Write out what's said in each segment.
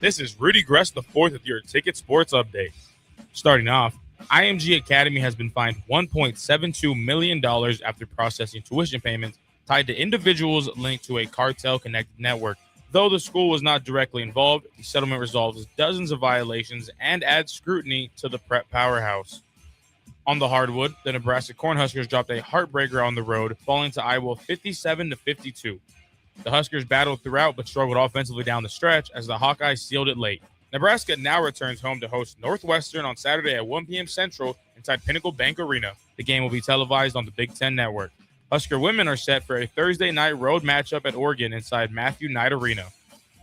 This is Rudy Gress the fourth with your Ticket Sports Update. Starting off, IMG Academy has been fined $1.72 million after processing tuition payments tied to individuals linked to a cartel-connected network. Though the school was not directly involved, the settlement resolves dozens of violations and adds scrutiny to the prep powerhouse. On the hardwood, the Nebraska Cornhuskers dropped a heartbreaker on the road, falling to Iowa 57-52. The Huskers battled throughout but struggled offensively down the stretch as the Hawkeyes sealed it late. Nebraska now returns home to host Northwestern on Saturday at 1 p.m. Central inside Pinnacle Bank Arena. The game will be televised on the Big Ten Network. Husker women are set for a Thursday night road matchup at Oregon inside Matthew Knight Arena.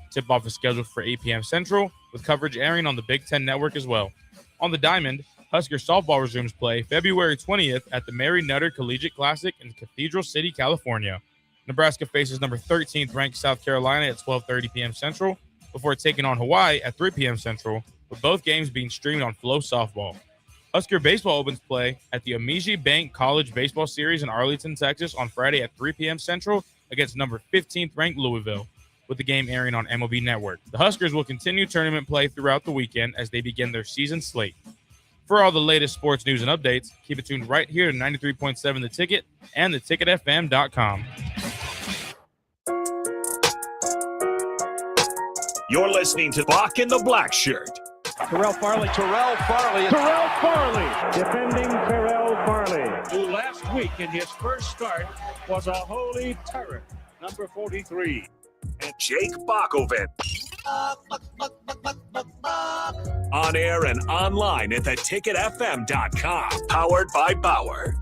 Tip-off is scheduled for 8 p.m. Central, with coverage airing on the Big Ten Network as well. On the diamond, Husker softball resumes play February 20th at the Mary Nutter Collegiate Classic in Cathedral City, California. Nebraska faces number 13th ranked South Carolina at 12:30 p.m. Central before taking on Hawaii at 3 p.m. Central, with both games being streamed on Flow Softball. Husker baseball opens play at the Amiji Bank College Baseball Series in Arlington, Texas on Friday at 3 p.m. Central against number 15th ranked Louisville, with the game airing on MLB Network. The Huskers will continue tournament play throughout the weekend as they begin their season slate. For all the latest sports news and updates, keep it tuned right here to 93.7 The Ticket and theticketfm.com. You're listening to Bock and the Blackshirt. Terrell Farley. Defending Terrell Farley, who last week in his first start was a holy terror. Number 43. And Jake Bockoven. On air and online at theticketfm.com. Powered by Bauer.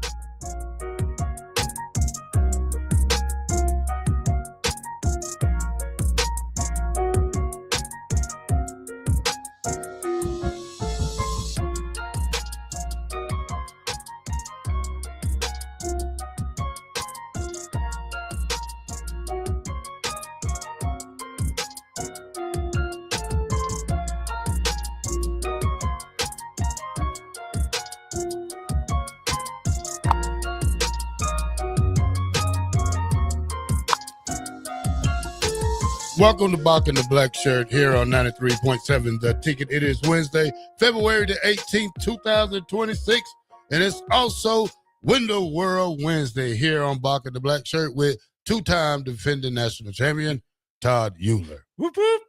Welcome to Bock and the Blackshirt here on 93.7 The Ticket. It is Wednesday, February the 18th, 2026, and it's also Window World Wednesday here on Bock and the Blackshirt with two-time defending national champion Todd Euler. Whoop, whoop.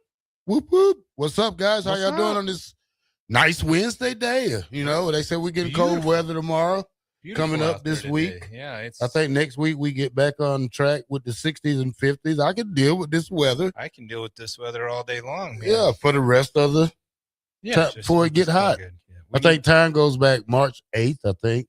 Whoop, whoop. What's up, guys? How y'all doing on this nice Wednesday day? You know, they said we're getting cold weather tomorrow. Coming up this week. Yeah, I think next week we get back on track with the 60s and 50s. I can deal with this weather. I can deal with this weather all day long. Man. Yeah, for the rest of the time before it get hot. Yeah, I think time goes back March 8th, I think.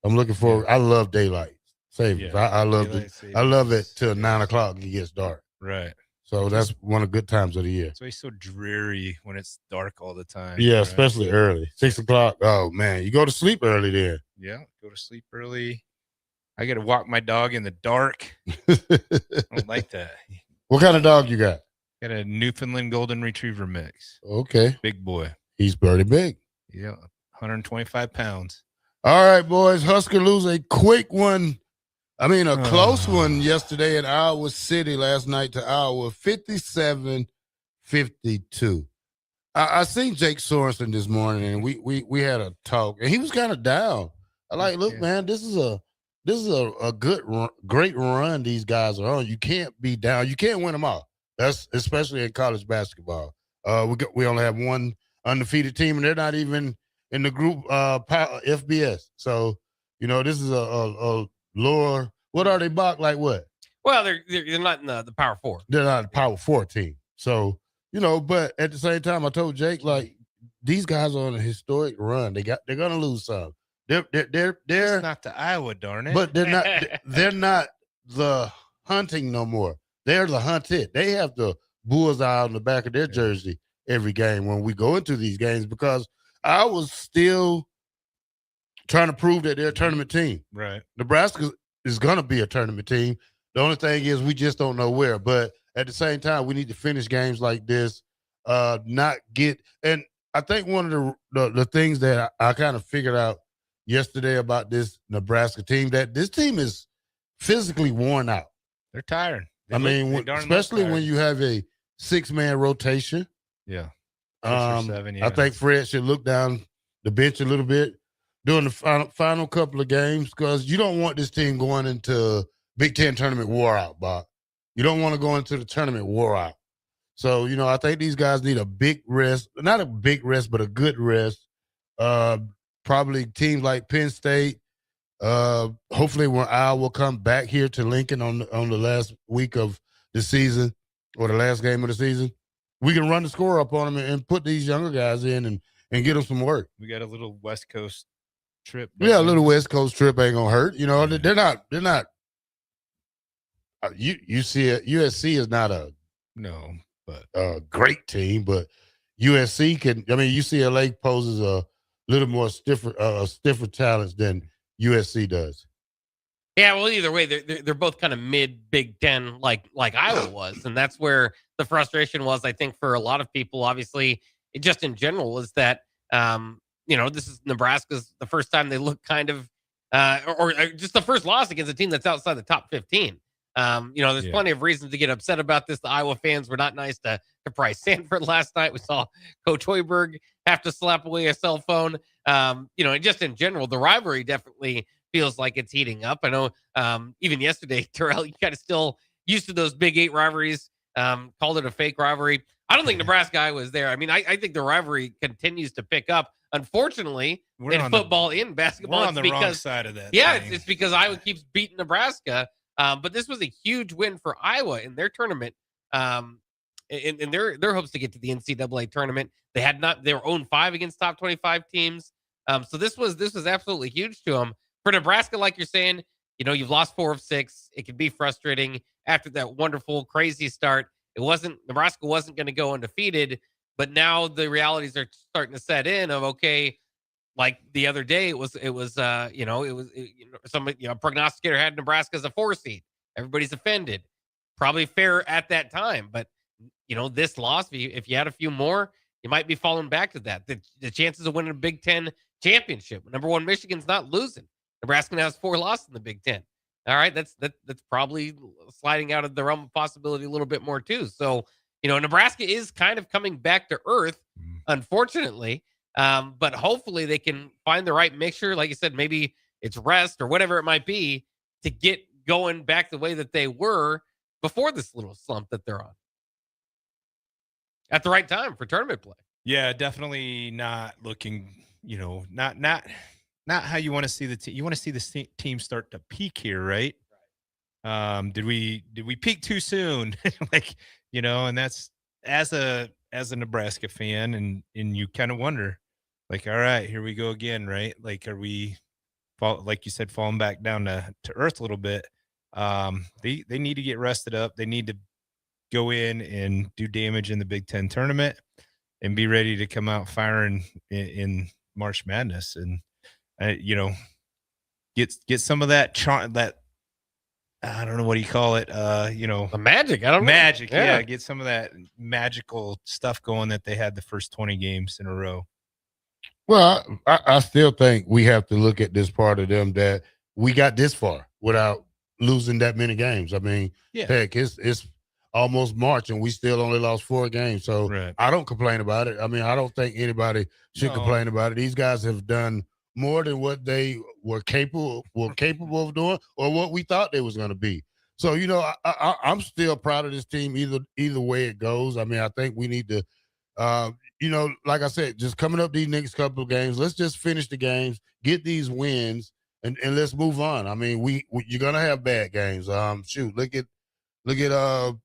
I'm looking for I love daylight savings. Yeah, I love it. I love it till 9 o'clock it gets dark. Right. So that's one of the good times of the year. It's always so dreary when it's dark all the time. Yeah, right? Especially early. 6 o'clock. Oh, man. You go to sleep early then. Yeah, go to sleep early. I got to walk my dog in the dark. I don't like that. What kind of dog you got? Got a Newfoundland Golden Retriever mix. Okay. Big boy. He's pretty big. Yeah, 125 pounds. All right, boys. Husker lose a quick one. I mean, a close one yesterday in Iowa City last night to Iowa, 57-52. I seen Jake Sorensen this morning, and we had a talk, and he was kind of down. I like, look, man, this is a great run these guys are on. You can't be down. You can't win them all. That's especially in college basketball. We only have one undefeated team, and they're not even in the group FBS. So, you know, this is a lower. What are they, Bock? Like what? Well, they're not in the Power Four. They're not a Power Four team. So, you know, but at the same time, I told Jake, like, these guys are on a historic run. They're gonna lose some. They're It's not the Iowa, darn it. But they're not the hunting no more. They're the hunted. They have the bullseye on the back of their jersey every game when we go into these games, because I was still trying to prove that they're a tournament team. Right. Nebraska is going to be a tournament team. The only thing is we just don't know where. But at the same time, we need to finish games like this, not get – and I think one of the things that I kind of figured out yesterday about this Nebraska team, that this team is physically worn out. They're tired. Especially when you have a 6-man rotation. Yeah. 6 or 7, I think Fred should look down the bench a little bit during the final couple of games because you don't want this team going into Big Ten tournament wore out, Bob. You don't want to go into the tournament wore out. So, I think these guys need a big rest, not a big rest, but a good rest. Probably teams like Penn State. Hopefully when Iowa will come back here to Lincoln on the last week of the season or the last game of the season, we can run the score up on them and put these younger guys in and get them some work. We got a little West Coast trip. Yeah, a little West Coast trip ain't gonna hurt. They're not. USC is not a great team, but USC can. I mean, UCLA poses a little more stiffer challenge than USC does. Yeah, well, either way, they're both kind of mid Big Ten, like Iowa was, and that's where the frustration was. I think for a lot of people, obviously, just in general, is that this is Nebraska's the first time they look kind of, or just the first loss against a team that's outside the top 15. There's plenty of reasons to get upset about this. The Iowa fans were not nice to Bryce Sanford last night. We saw Coach Hoiberg have to slap away a cell phone. And just in general, the rivalry definitely feels like it's heating up. I know even yesterday, Terrell, you kind of still used to those Big 8 rivalries, called it a fake rivalry. I don't think Nebraska was there. I mean, I think the rivalry continues to pick up. Unfortunately, in football, in basketball, we're on the wrong side of that. Yeah, it's because Iowa keeps beating Nebraska. But this was a huge win for Iowa in their tournament, in their hopes to get to the NCAA tournament. They were 0-5 against top 25 teams. So this was absolutely huge to them. For Nebraska, like you're saying, you've lost 4 of 6. It can be frustrating after that wonderful, crazy start. Nebraska wasn't going to go undefeated, but now the realities are starting to set in of, okay, like the other day, a prognosticator had Nebraska as a 4 seed. Everybody's offended. Probably fair at that time, but this loss, if you had a few more, you might be falling back to that. The chances of winning a Big Ten championship. Number 1, Michigan's not losing. Nebraska now has 4 losses in the Big Ten. All right, that's probably sliding out of the realm of possibility a little bit more too. So Nebraska is kind of coming back to earth, unfortunately. But hopefully they can find the right mixture. Like you said, maybe it's rest or whatever it might be to get going back the way that they were before this little slump that they're on at the right time for tournament play. Yeah, definitely not looking, not how you want to see the team. You want to see the team start to peak here, right? Did we peak too soon? And that's as a Nebraska fan, and you kind of wonder, like, all right, here we go again, right? Like, are we, like you said, falling back down to earth a little bit? They need to get rested up. They need to go in and do damage in the Big Ten tournament and be ready to come out firing in March Madness, and get some of that that. I don't know, what do you call it? The magic. I don't know. Magic. Yeah. Get some of that magical stuff going that they had the first 20 games in a row. Well, I still think we have to look at this part of them that we got this far without losing that many games. I mean, heck, it's almost March and we still only lost 4 games. So right. I don't complain about it. I mean, I don't think anybody should complain about it. These guys have done more than what they were capable of doing or what we thought they was going to be. So, I'm still proud of this team either way it goes. I mean, I think we need to, like I said, just coming up these next couple of games, let's just finish the games, get these wins, and let's move on. I mean, you're going to have bad games. Look at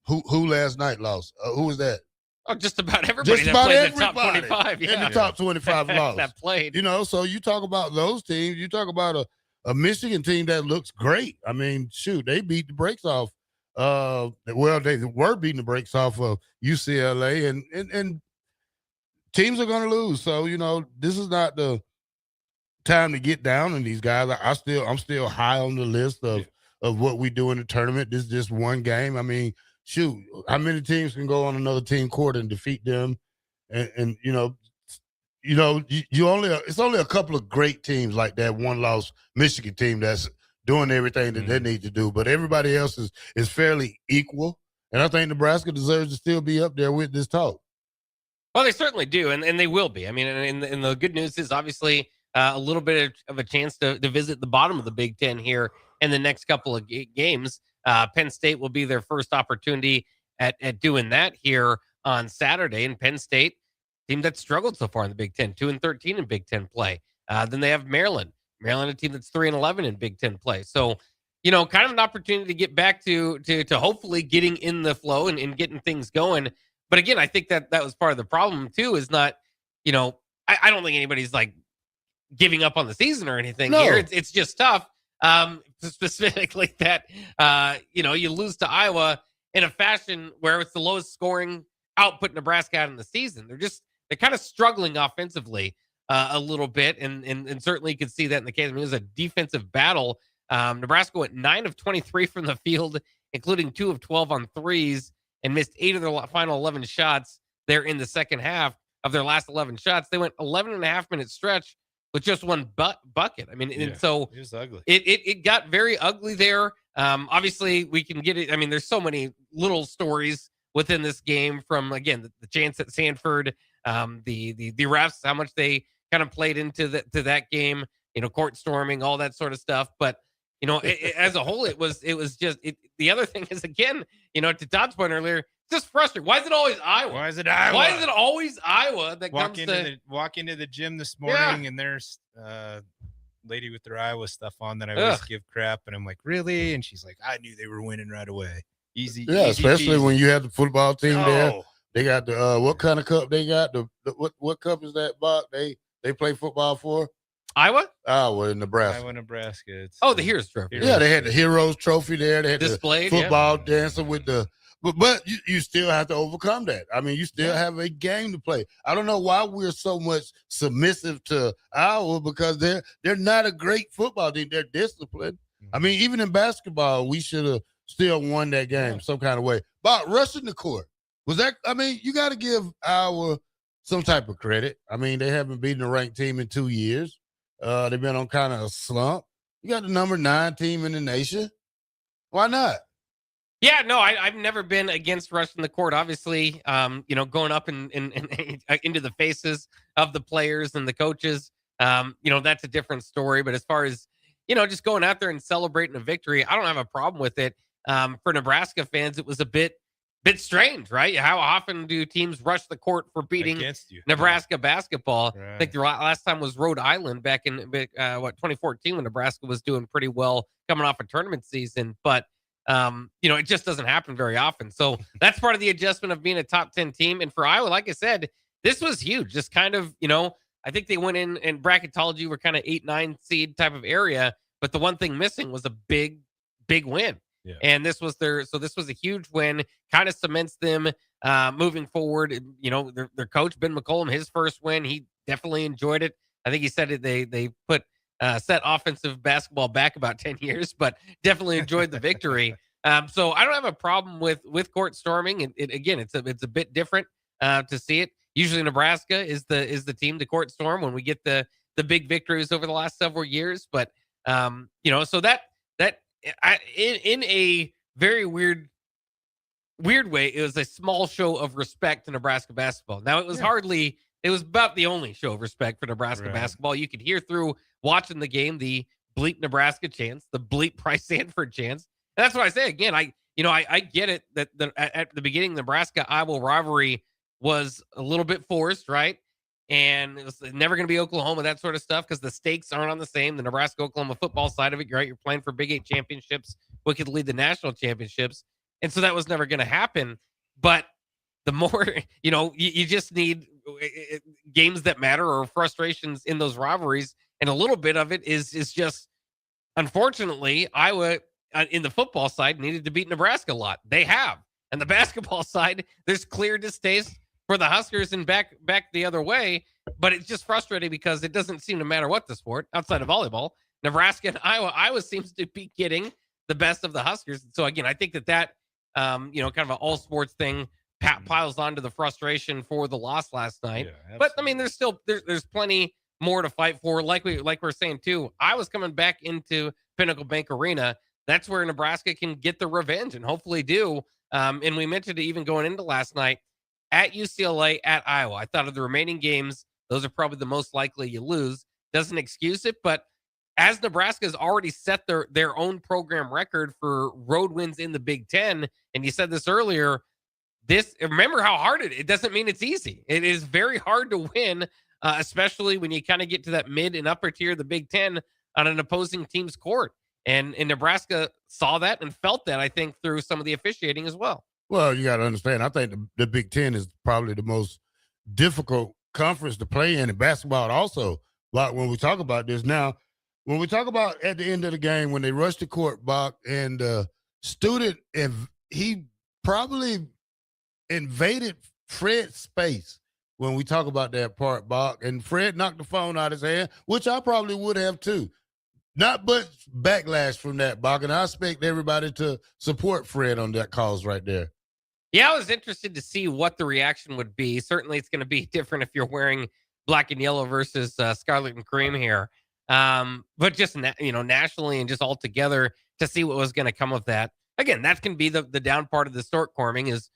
who last night lost. Who was that? Oh, just about everybody that played in the top 25. Yeah. In the top 25 lost. That played. So you talk about those teams. You talk about a Michigan team that looks great. I mean, they beat the brakes off. They were beating the brakes off of UCLA, and teams are going to lose. So, this is not the time to get down on these guys. I'm still high on the list of what we do in the tournament. This is just one game. I mean, how many teams can go on another team court and defeat them? And it's only a couple of great teams like that one-loss Michigan team that's doing everything that they need to do. But everybody else is fairly equal. And I think Nebraska deserves to still be up there with this talk. Well, they certainly do, and they will be. I mean, and the good news is obviously a little bit of a chance to visit the bottom of the Big Ten here in the next couple of games. Penn State will be their first opportunity at doing that here on Saturday, and Penn State, team that struggled so far in the Big Ten, 2-13 in Big Ten play. Then they have Maryland, a team that's 3-11 in Big Ten play. So, kind of an opportunity to get back to hopefully getting in the flow and getting things going. But again, I think that was part of the problem too, is not, I don't think anybody's like giving up on the season or anything here. It's just tough. Specifically that, you lose to Iowa in a fashion where it's the lowest scoring output Nebraska had in the season. They're kind of struggling offensively a little bit. And certainly you could see that in the case. I mean, it was a defensive battle. Nebraska went 9 of 23 from the field, including 2 of 12 on threes, and missed 8 of their final 11 shots there in the second half. Of their last 11 shots, they went 11 and a half minute stretch with just one bucket. I mean, and so it was ugly. It got very ugly there. Obviously, we can get it. I mean, there's so many little stories within this game, from, again, the chance at Sanford, the refs, how much they kind of played into that game, court storming, all that sort of stuff. But as a whole, it was just the other thing is, again, to Todd's point earlier, it's just frustrating. Why is it always Iowa? Why is it Iowa? Why is it always Iowa that walk comes into to walk into the gym this morning and there's lady with their Iowa stuff on that I always give crap, and I'm like, really? And she's like, I knew they were winning right away. Easy. Yeah, easy especially peasy. when you have the football team there. No. They got the what kind of cup they got? What cup is that, Bock? They play football for? Iowa? Iowa, Nebraska. Iowa, Nebraska. It's Oh, the Heroes Trophy. Yeah, they had the Heroes Trophy there. They had Displayed, the football dancer with the but you still have to overcome that. I mean, you still have a game to play. I don't know why we're so much submissive to Iowa, because they're not a great football team. They're disciplined. I mean, even in basketball, we should have still won that game some kind of way. But rushing the court, was that, I mean, you got to give Iowa some type of credit. I mean, they haven't beaten a ranked team in 2 years. They've been on kind of a slump. You got the number 9 team in the nation. Why not? Yeah, no, I've never been against rushing the court. Obviously, going up and into the faces of the players and the coaches, that's a different story. But as far as, just going out there and celebrating a victory, I don't have a problem with it. For Nebraska fans, it was a bit strange, right? How often do teams rush the court for beating against you. Nebraska basketball? Right. I think the last time was Rhode Island back in 2014, when Nebraska was doing pretty well coming off a tournament season. But it just doesn't happen very often. So that's part of the adjustment of being a top 10 team. And for Iowa, like I said, this was huge. Just kind of, I think they went in and bracketology were kind of 8-9 seed type of area. But the one thing missing was a big win. Yeah. And this was this was a huge win, kind of cements them moving forward. Their coach, Ben McCollum, his first win, he definitely enjoyed it. I think he said it, they put set offensive basketball back about 10 years, but definitely enjoyed the victory. So I don't have a problem with court storming. Again, it's a bit different to see it. Usually Nebraska is the team to court storm when we get the big victories over the last several years. But so that in a very weird way, it was a small show of respect to Nebraska basketball. Now, it was about the only show of respect for Nebraska basketball. You could hear through watching the game the bleep Nebraska chants, the bleep Price Sanford chants. And that's what I say again. I get it that at the beginning, Nebraska-Iowa rivalry was a little bit forced, right? And it was never going to be Oklahoma, that sort of stuff, because the stakes aren't on the same. The Nebraska-Oklahoma football side of it, right? You're playing for Big 8 championships, what could lead the national championships. And so that was never going to happen. But the more, you just need games that matter, or frustrations in those rivalries. And a little bit of it is just, unfortunately, Iowa in the football side needed to beat Nebraska a lot. They have. And the basketball side, there's clear distaste for the Huskers and back the other way. But it's just frustrating because it doesn't seem to matter what the sport, outside of volleyball, Nebraska and Iowa seems to be getting the best of the Huskers. So again, I think that kind of an all sports thing piles onto the frustration for the loss last night. Yeah, but I mean, there's still there's plenty more to fight for. Like we're saying too, I was coming back into Pinnacle Bank Arena. That's where Nebraska can get the revenge and hopefully do. And we mentioned it even going into last night. at UCLA, at Iowa. I thought of the remaining games, those are probably the most likely you lose. Doesn't excuse it, but as Nebraska's already set their own program record for road wins in the Big Ten, and you said this earlier, remember how hard it doesn't mean it's easy. It is very hard to win, especially when you kind of get to that mid and upper tier of the Big Ten on an opposing team's court. And Nebraska saw that and felt that, I think, through some of the officiating as well. Well, you got to understand, I think the Big Ten is probably the most difficult conference to play in basketball also. But when we talk about this now, when we talk about at the end of the game, when they rush the court, Bock, and the student, he probably invaded Fred's space when we talk about that part, Bock. And Fred knocked the phone out of his hand, which I probably would have too. Not much backlash from that, Bock, and I expect everybody to support Fred on that cause right there. Yeah, I was interested to see what the reaction would be. Certainly it's going to be different if you're wearing black and yellow versus scarlet and cream here. But just, nationally and just all together to see what was going to come of that. Again, that can be the down part of the stork forming is,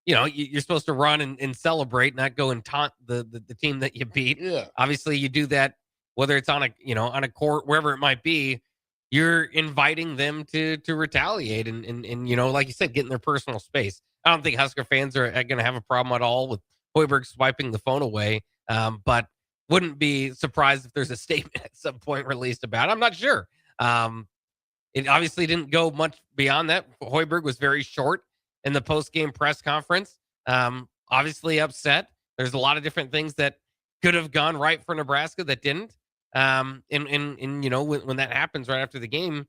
you're supposed to run and celebrate, not go and taunt the team that you beat. Yeah. Obviously, you do that, whether it's on a court, wherever it might be, you're inviting them to retaliate and like you said, get in their personal space. I don't think Husker fans are going to have a problem at all with Hoiberg swiping the phone away, but wouldn't be surprised if there's a statement at some point released about it. I'm not sure. It obviously didn't go much beyond that. Hoiberg was very short in the post-game press conference. Obviously upset. There's a lot of different things that could have gone right for Nebraska that didn't. And when that happens right after the game,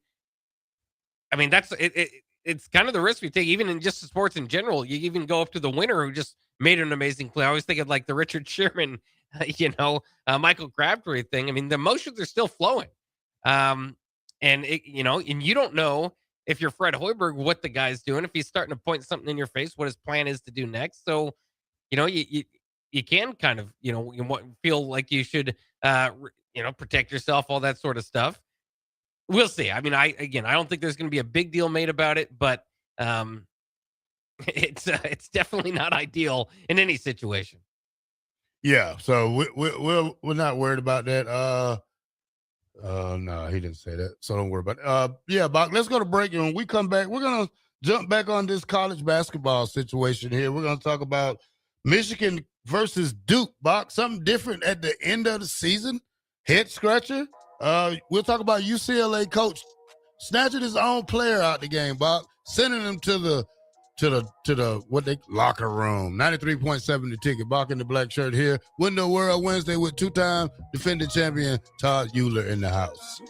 I mean, that's it. It's kind of the risk we take, even in just sports in general. You even go up to the winner who just made an amazing play. I always think of like the Richard Sherman, Michael Crabtree thing. I mean, the emotions are still flowing. And you don't know if you're Fred Hoiberg, what the guy's doing, if he's starting to point something in your face, what his plan is to do next. So, you can kind of, feel like you should, protect yourself, all that sort of stuff. We'll see. I mean, I don't think there's going to be a big deal made about it, but it's definitely not ideal in any situation. Yeah, so we're not worried about that. No, he didn't say that, so don't worry about it. Yeah, Bock, let's go to break, and when we come back, we're gonna jump back on this college basketball situation here. We're gonna talk about Michigan versus Duke, Bock. Something different at the end of the season. Head scratcher. We'll talk about UCLA coach snatching his own player out the game, Bock, sending him to the locker room. 93.7 the ticket. Bock in the black shirt here. Win the World Wednesday with two-time defending champion Todd Euler in the house.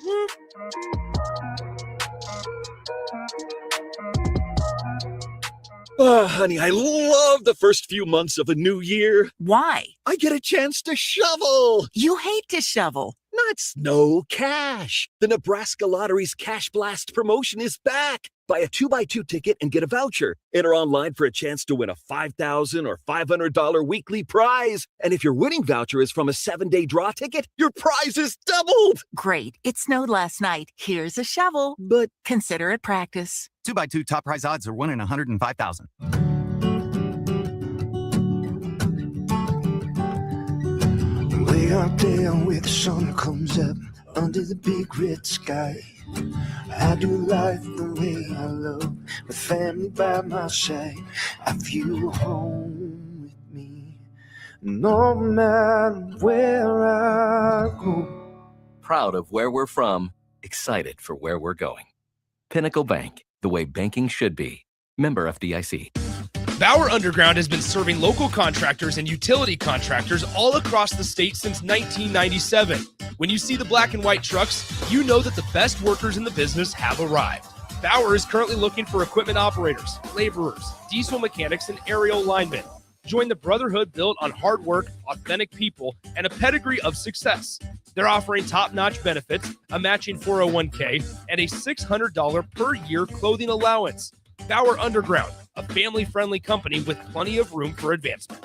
Oh, honey, I love the first few months of a new year. Why? I get a chance to shovel. You hate to shovel. Not snow, cash. The Nebraska Lottery's Cash Blast promotion is back. Buy a 2x2 ticket and get a voucher. Enter online for a chance to win a $5,000 or $500 weekly prize. And if your winning voucher is from a 7-day draw ticket, your prize is doubled. Great. It snowed last night. Here's a shovel. But consider it practice. 2x2 top prize odds are 1 in 105,000. Way out there where the sun comes up under the big red sky, I do life the way I love, with family by my side. I feel home with me, no matter where I go. Proud of where we're from, excited for where we're going. Pinnacle Bank, the way banking should be. Member FDIC. Bauer Underground has been serving local contractors and utility contractors all across the state since 1997. When you see the black and white trucks, you know that the best workers in the business have arrived. Bauer is currently looking for equipment operators, laborers, diesel mechanics, and aerial linemen. Join the brotherhood built on hard work, authentic people, and a pedigree of success. They're offering top-notch benefits, a matching 401k, and a $600 per year clothing allowance. Bauer Underground, a family-friendly company with plenty of room for advancement.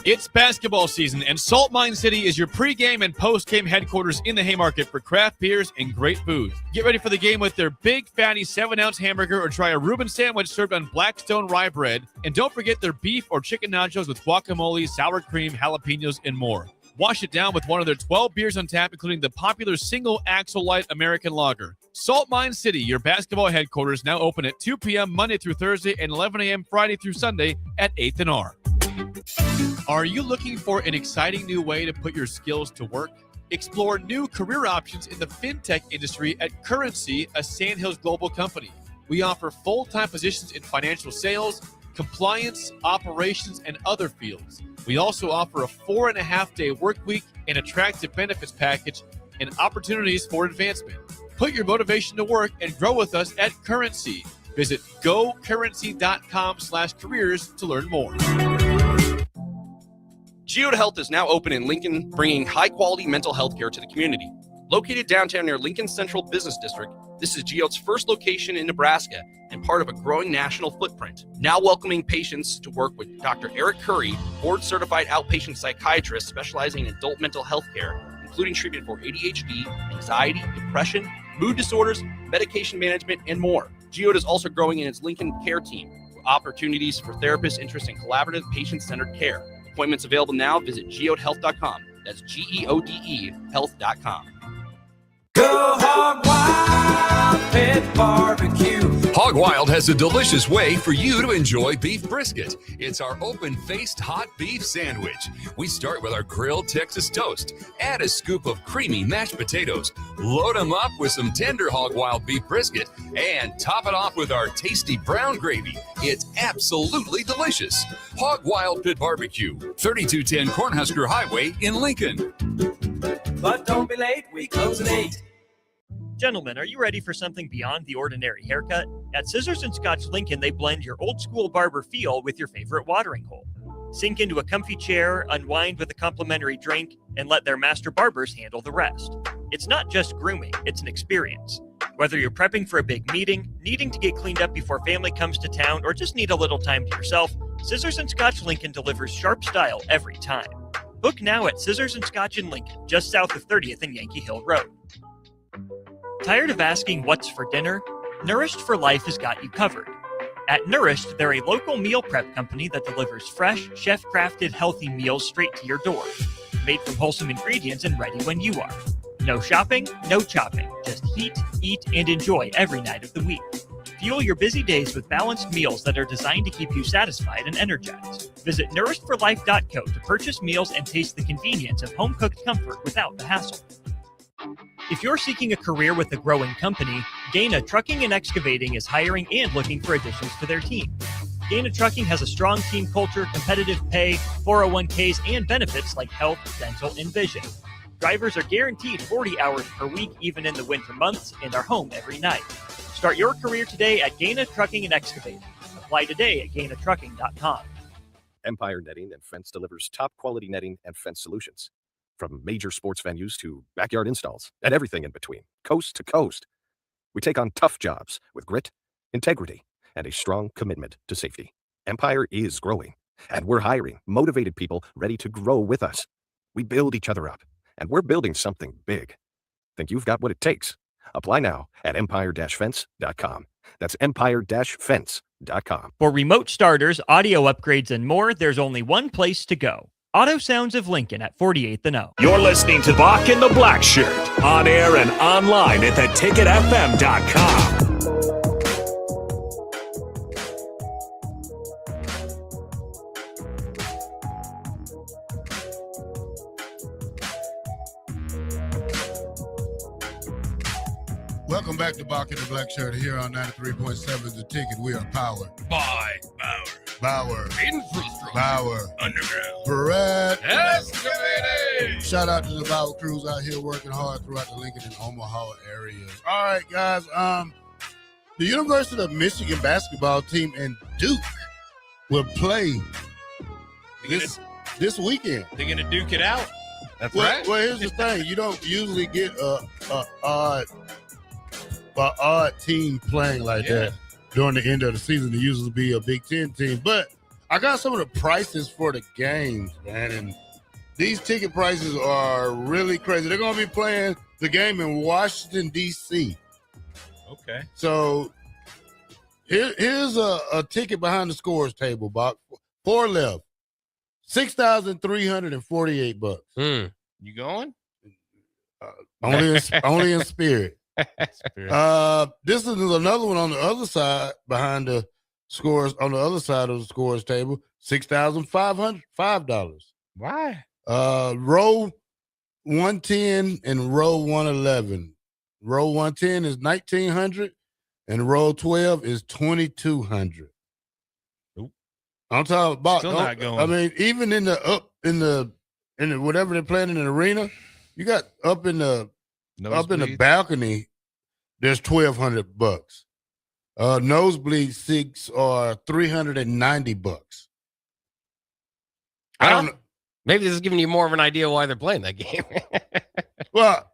It's basketball season, and Salt Mine City is your pregame and postgame headquarters in the Haymarket for craft beers and great food. Get ready for the game with their big, fatty 7-ounce hamburger or try a Reuben sandwich served on Blackstone rye bread. And don't forget their beef or chicken nachos with guacamole, sour cream, jalapenos, and more. Wash it down with one of their 12 beers on tap, including the popular Single Axle Light American Lager. Salt Mine City, your basketball headquarters, now open at 2 p.m. Monday through Thursday and 11 a.m. Friday through Sunday at 8th and R. Are you looking for an exciting new way to put your skills to work? Explore new career options in the fintech industry at Currency, a Sandhills global company. We offer full-time positions in financial sales, compliance, operations, and other fields. We also offer a 4.5-day work week, an attractive benefits package, and opportunities for advancement. Put your motivation to work and grow with us at Currency. Visit gocurrency.com/careers to learn more. Geode Health is now open in Lincoln, bringing high-quality mental health care to the community. Located downtown near Lincoln Central Business District, this is Geode's first location in Nebraska and part of a growing national footprint. Now welcoming patients to work with Dr. Eric Curry, board-certified outpatient psychiatrist specializing in adult mental health care, including treatment for ADHD, anxiety, depression, mood disorders, medication management, and more. Geode is also growing in its Lincoln Care Team, with opportunities for therapists interested in collaborative, patient-centered care. Appointments available now. Visit geodehealth.com. That's GEODE health.com. Go Hog Wild Pit Barbecue. Hog Wild has a delicious way for you to enjoy beef brisket. It's our open-faced hot beef sandwich. We start with our grilled Texas toast. Add a scoop of creamy mashed potatoes. Load them up with some tender Hog Wild beef brisket and top it off with our tasty brown gravy. It's absolutely delicious. Hog Wild Pit Barbecue, 3210 Cornhusker Highway in Lincoln. But don't be late, we close at 8. Gentlemen, are you ready for something beyond the ordinary haircut? At Scissors and Scotch Lincoln, they blend your old school barber feel with your favorite watering hole. Sink into a comfy chair, unwind with a complimentary drink, and let their master barbers handle the rest. It's not just grooming, it's an experience. Whether you're prepping for a big meeting, needing to get cleaned up before family comes to town, or just need a little time to yourself, Scissors and Scotch Lincoln delivers sharp style every time. Book now at Scissors and Scotch in Lincoln, just south of 30th and Yankee Hill Road. Tired of asking what's for dinner? Nourished for Life has got you covered. At Nourished, they're a local meal prep company that delivers fresh, chef-crafted, healthy meals straight to your door. Made from wholesome ingredients and ready when you are. No shopping, no chopping. Just heat, eat, and enjoy every night of the week. Fuel your busy days with balanced meals that are designed to keep you satisfied and energized. Visit nourishedforlife.co to purchase meals and taste the convenience of home-cooked comfort without the hassle. If you're seeking a career with a growing company, Gaina Trucking and Excavating is hiring and looking for additions to their team. Gaina Trucking has a strong team culture, competitive pay, 401ks, and benefits like health, dental, and vision. Drivers are guaranteed 40 hours per week, even in the winter months, and are home every night. Start your career today at Gaina Trucking and Excavating. Apply today at GainaTrucking.com. Empire Netting and Fence delivers top-quality netting and fence solutions. From major sports venues to backyard installs and everything in between, coast to coast. We take on tough jobs with grit, integrity, and a strong commitment to safety. Empire is growing, and we're hiring motivated people ready to grow with us. We build each other up, and we're building something big. Think you've got what it takes? Apply now at empire-fence.com. That's empire-fence.com. For remote starters, audio upgrades, and more, there's only one place to go. Auto Sounds of Lincoln at 48th and O. You're listening to Bock the Blackshirt, on air and online at theticketfm.com. Welcome back to Bock the Blackshirt here on 93.7 The Ticket. We are powered by Bauer. Infrastructure. Bauer. Underground. Brett. Excavating. Shout out to the Bauer crews out here working hard throughout the Lincoln and Omaha areas. All right, guys. The University of Michigan basketball team and Duke will play this weekend. They're going to duke it out. That's right. Well, here's the thing. You don't usually get a odd team playing like that during the end of the season. It usually be a Big Ten team. But I got some of the prices for the games, man, and these ticket prices are really crazy. They're going to be playing the game in Washington, D.C. Okay. So here's a ticket behind the scores table, Bob. 4 left. $6,348. You going? Only in spirit. This is another one on the other side behind the scores on the other side of the scores table. $6,505. Why? Row 110 and row 111. Row 110 is 1,900 and row 12 is 2,200. I'm talking about Still not going. I mean, even in the whatever they're playing in the arena, you got up in the balcony, there's $1,200. Nosebleed seats are $390. I don't know. Maybe this is giving you more of an idea why they're playing that game. Well,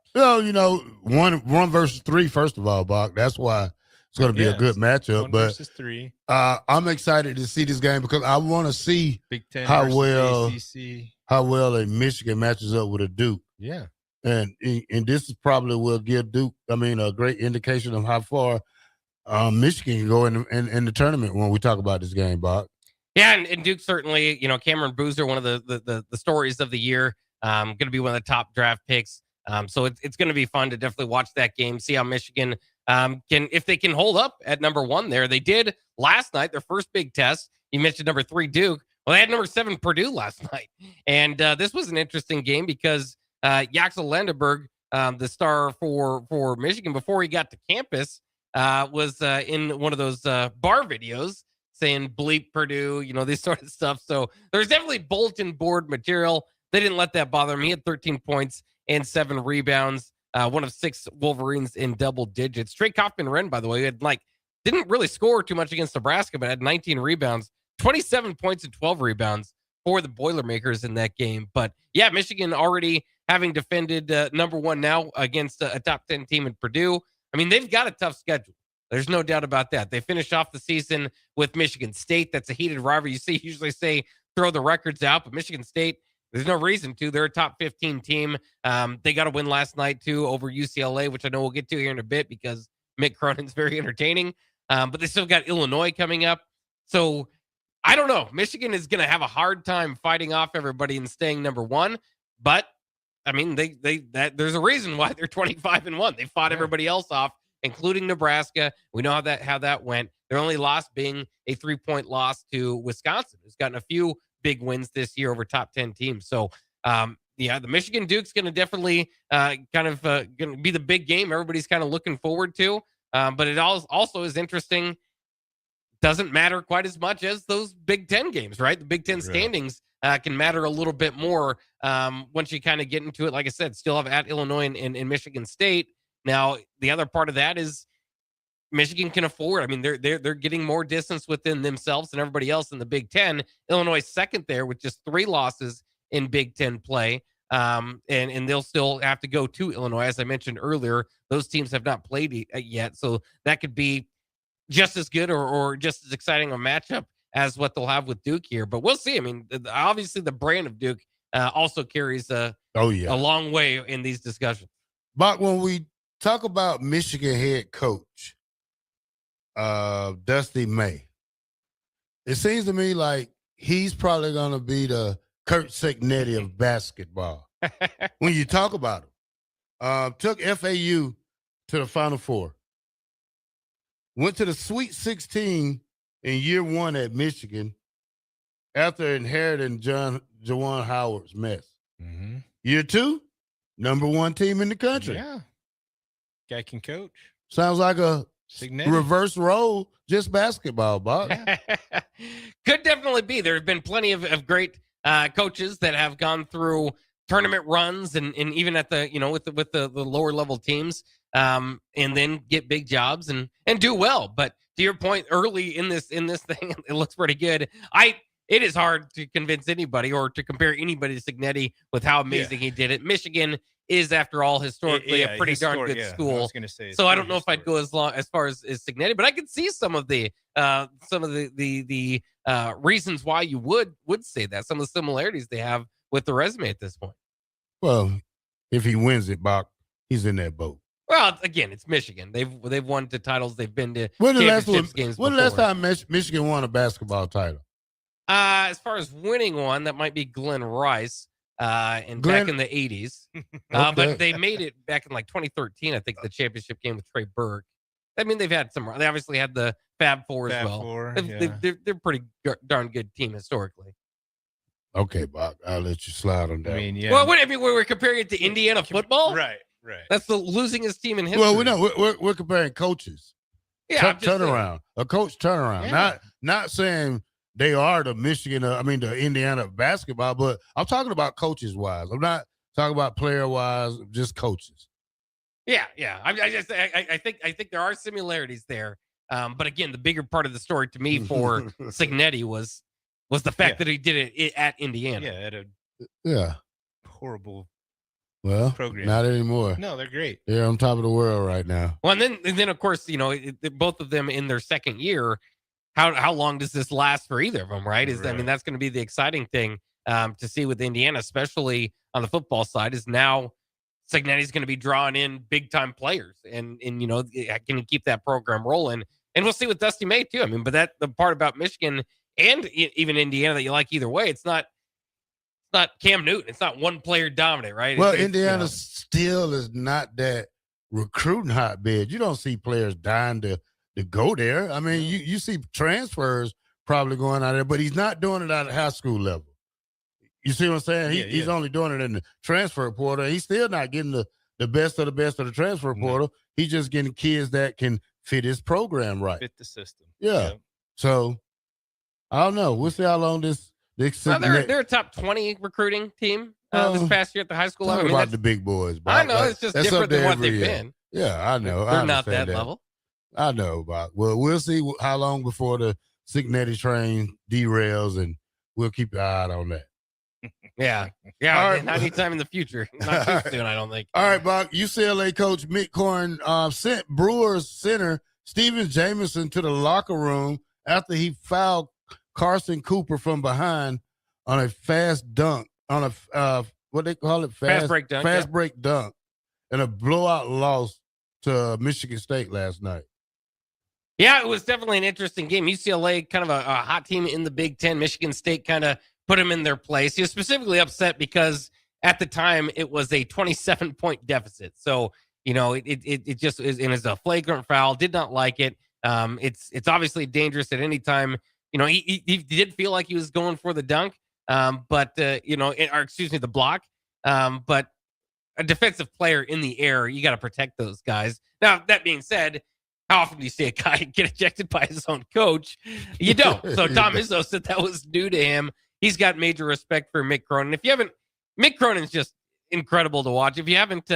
one versus 3, first of all, Bach. That's why it's going to be a good matchup. 1 but versus 3. I'm excited to see this game because I want to see Big Ten how versus well ACC. a Michigan matches up with a Duke. Yeah. And this is probably will give Duke, a great indication of how far Michigan can go in the tournament when we talk about this game, Bach. Yeah, and Duke certainly, Cameron Boozer, one of the stories of the year, going to be one of the top draft picks. So it's going to be fun to definitely watch that game, see how Michigan if they can hold up at number 1 there. They did last night, their first big test. You mentioned number 3 Duke. Well, they had number 7 Purdue last night. And this was an interesting game because Yaxel Landenberg, the star for Michigan before he got to campus, was in one of those bar videos saying bleep Purdue, this sort of stuff. So there's definitely bulletin board material. They didn't let that bother him. He had 13 points and 7 rebounds, one of 6 Wolverines in double digits. Trey Kaufman-Renn, by the way, didn't really score too much against Nebraska, but had 19 rebounds, 27 points and 12 rebounds for the Boilermakers in that game. But yeah, Michigan already having defended number 1 now against a top 10 team in Purdue. I mean, they've got a tough schedule. There's no doubt about that. They finish off the season with Michigan State. That's a heated rivalry. You usually say throw the records out, but Michigan State, there's no reason to. They're a top 15 team. They got a win last night, too, over UCLA, which I know we'll get to here in a bit because Mick Cronin's very entertaining. But they still got Illinois coming up. So I don't know. Michigan is going to have a hard time fighting off everybody and staying number 1. But, I mean, there's a reason why they're 25-1. They fought everybody else off, including Nebraska. We know how that went. Their only loss being a 3-point loss to Wisconsin, who's gotten a few big wins this year over top 10 teams. So, the Michigan Duke's going to definitely going to be the big game everybody's kind of looking forward to. But it also is interesting. Doesn't matter quite as much as those Big Ten games, right? The Big Ten standings can matter a little bit more once you kind of get into it. Like I said, still have at Illinois and Michigan State. Now, the other part of that is Michigan can afford. I mean, they're getting more distance within themselves than everybody else in the Big Ten. Illinois second there with just 3 losses in Big Ten play. And they'll still have to go to Illinois. As I mentioned earlier, those teams have not played yet. So that could be just as good or just as exciting a matchup as what they'll have with Duke here. But we'll see. I mean, obviously the brand of Duke also carries a long way in these discussions. But when we talk about Michigan head coach, Dusty May, it seems to me like he's probably going to be the Kurt Signetti of basketball. When you talk about him, took FAU to the Final Four, went to the Sweet 16 in year 1 at Michigan after inheriting Juwan Howard's mess. Mm-hmm. Year 2, number 1 team in the country. Yeah. Guy can coach. Sounds like a Signetti. Reverse role, just basketball, Bob. Could definitely be. There have been plenty of great coaches that have gone through tournament runs and even at the with the lower level teams and then get big jobs and do well. But to your point, early in this thing, it looks pretty good. it is hard to convince anybody or to compare anybody to Cignetti with how amazing he did it. Michigan is, after all, historically a pretty darn good school. I was going to say. So I don't know if I'd go as far as Cignetti, but I could see some of the reasons why you would say that. Some of the similarities they have with the resume at this point. Well, if he wins it, Bock, he's in that boat. Well, again, it's Michigan. They've won the titles. They've been to When the championships games. When the last time Michigan won a basketball title? As far as winning one, that might be Glenn Rice. Back in the 80s. But they made it back in like 2013, I think, the championship game with Trey Burke. I mean, they've had some. They obviously had the Fab Four as well. They're pretty darn good team historically. Okay, Bock, I'll let you slide on that. I mean, yeah. Well, we're comparing it to Indiana football, right? That's the losingest team in history. Well, we know we're comparing coaches. Yeah, turnaround, a coach turnaround. Yeah. Not saying they are the the Indiana basketball, but I'm talking about coaches wise. I'm not talking about player wise, just coaches. Yeah. I think there are similarities there. But again, the bigger part of the story to me for Cignetti was the fact that he did it at Indiana. Yeah, at a horrible program. Not anymore. No, they're great. They're on top of the world right now. Well, and then of course, both of them in their second year. How long does this last for either of them, right? I mean, that's going to be the exciting thing to see with Indiana, especially on the football side, is now Cignetti's going to be drawing in big-time players. And can you keep that program rolling? And we'll see with Dusty May, too. I mean, but the part about Michigan and even Indiana that you like either way, it's not Cam Newton. It's not one player dominant, right? Well, Indiana still is not that recruiting hotbed. You don't see players dying to go there. I mean, you see transfers probably going out there, but he's not doing it at high school level. You see what I'm saying? He's only doing it in the transfer portal. He's still not getting the best of the transfer portal. He's just getting kids that can fit his program right. Fit the system. Yeah. So, I don't know. We'll see how long this they're a top 20 recruiting team this past year at the high school level. Talk about the big boys. I know. It's just different than what they've been. Yeah, I know. They're not that level. I know, Bob. Well, we'll see how long before the Cignetti train derails, and we'll keep an eye out on that. Yeah. All Not anytime in the future. Not too soon, I don't think. All right, Bob. UCLA coach Mick Corn sent Brewers center Steven Jameson to the locker room after he fouled Carson Cooper from behind on a fast dunk, on a what they call it, fast break dunk, and a blowout loss to Michigan State last night. Yeah, it was definitely an interesting game. UCLA, kind of a hot team in the Big Ten. Michigan State kind of put them in their place. He was specifically upset because at the time it was a 27-point deficit. So, it just is, and it's a flagrant foul. Did not like it. It's obviously dangerous at any time. He did feel like he was going for the dunk, the block. But a defensive player in the air, you got to protect those guys. Now, that being said, how often do you see a guy get ejected by his own coach? You don't. So Tom Izzo said that was new to him. He's got major respect for Mick Cronin. Mick Cronin's just incredible to watch. If you haven't,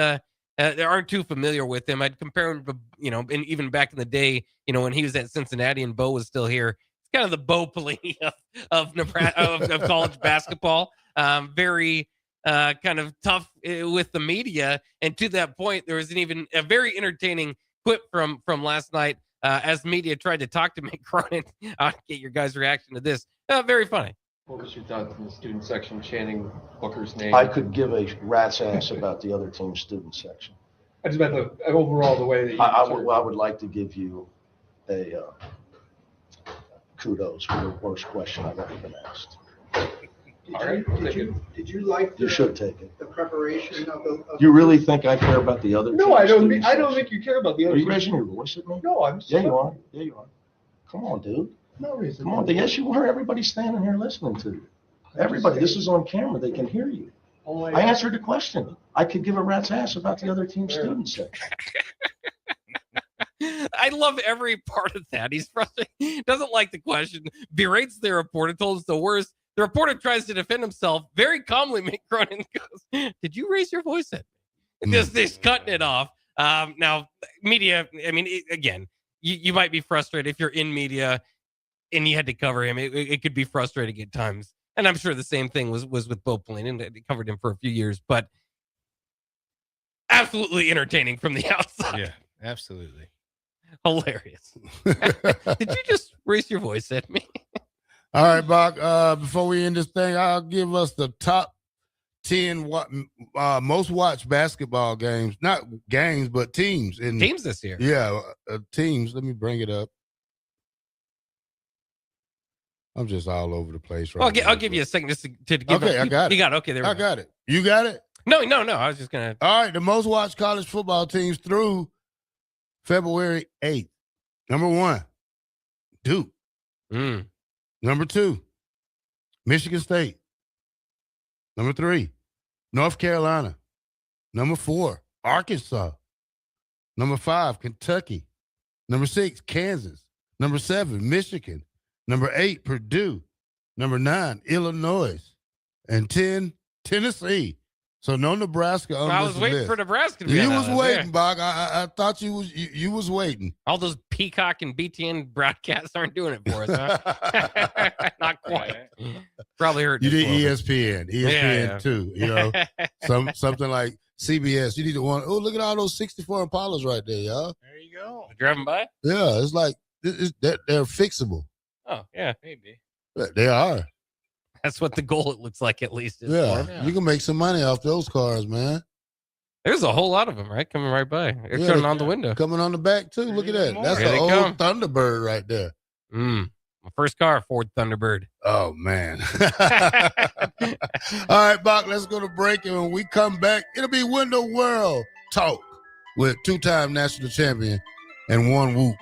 aren't too familiar with him, I'd compare him to, and even back in the day, when he was at Cincinnati and Bo was still here. It's kind of the Bo Pelini of Nebraska, of college basketball. Very kind of tough with the media. And to that point, there was even a very entertaining quip from last night as media tried to talk to Mick Cronin. I'll get your guys' reaction to this. Very funny. What was your thoughts in the student section chanting Booker's name? I could give a rat's ass about the other team's student section. I just meant overall the way that you I would like to give you a kudos for the worst question I've ever been asked. Did you like you should take it. the preparation of the You really think I care about the other No, team's I don't student section? think you care about the other Are you team. raising your voice at me? No, I'm Yeah, you are. Yeah, you are. Come on, dude. No reason. Come on. Yes, you are. Everybody's standing here listening to you. Everybody. This is on camera. They can hear you. I answered the question. I could give a rat's ass about the other team's student section. I love every part of that. He's frustrated. Doesn't like the question. Berates the reporter. Told us the worst. The reporter tries to defend himself. Very calmly, Mick Cronin goes, "Did you raise your voice at me?" Just cutting it off. Now, media, again, you might be frustrated if you're in media. and you had to cover him. It could be frustrating at times. And I'm sure the same thing was with Bo Pelini, and they covered him for a few years, but absolutely entertaining from the outside. Yeah, absolutely. Hilarious. Did you just raise your voice at me? All right, Bock. Before we end this thing, I'll give us the top 10 most watched basketball games. Not games, but teams. Teams this year. Yeah, teams. Let me bring it up. I'm just all over the place right now. I'll give you a second just to give Okay, I got it. You got it. Okay, there we I go. got it. You got it? No. I was just going to. All right, the most watched college football teams through February 8th. Number 1, Duke. Number 2, Michigan State. Number 3, North Carolina. Number 4, Arkansas. Number 5, Kentucky. Number 6, Kansas. Number 7, Michigan. Number 8, Purdue. Number 9, Illinois. And 10, Tennessee. So no Nebraska on I this was waiting list. for Nebraska to be You on was that waiting, list. Bock. I thought you was waiting. All those Peacock and BTN broadcasts aren't doing it for us, huh? Not quite. Probably heard You this did a little bit. ESPN too. You know, something like CBS. You need to want. Oh, look at all those 64 Impalas right there, y'all. There you go. Driving by? Yeah, it's like they're fixable. Oh, yeah, maybe. They are. That's what the goal, it looks like, at least. Is Yeah, for. you can make some money off those cars, man. There's a whole lot of them, right? Coming right by. They're Yeah, coming on the window. Coming on the back too. Look at that. That's Here an they old come. Thunderbird right there. My first car, Ford Thunderbird. Oh man. All right, Bock, let's go to break. And when we come back, it'll be Window World Talk with 2-time national champion and one whoop,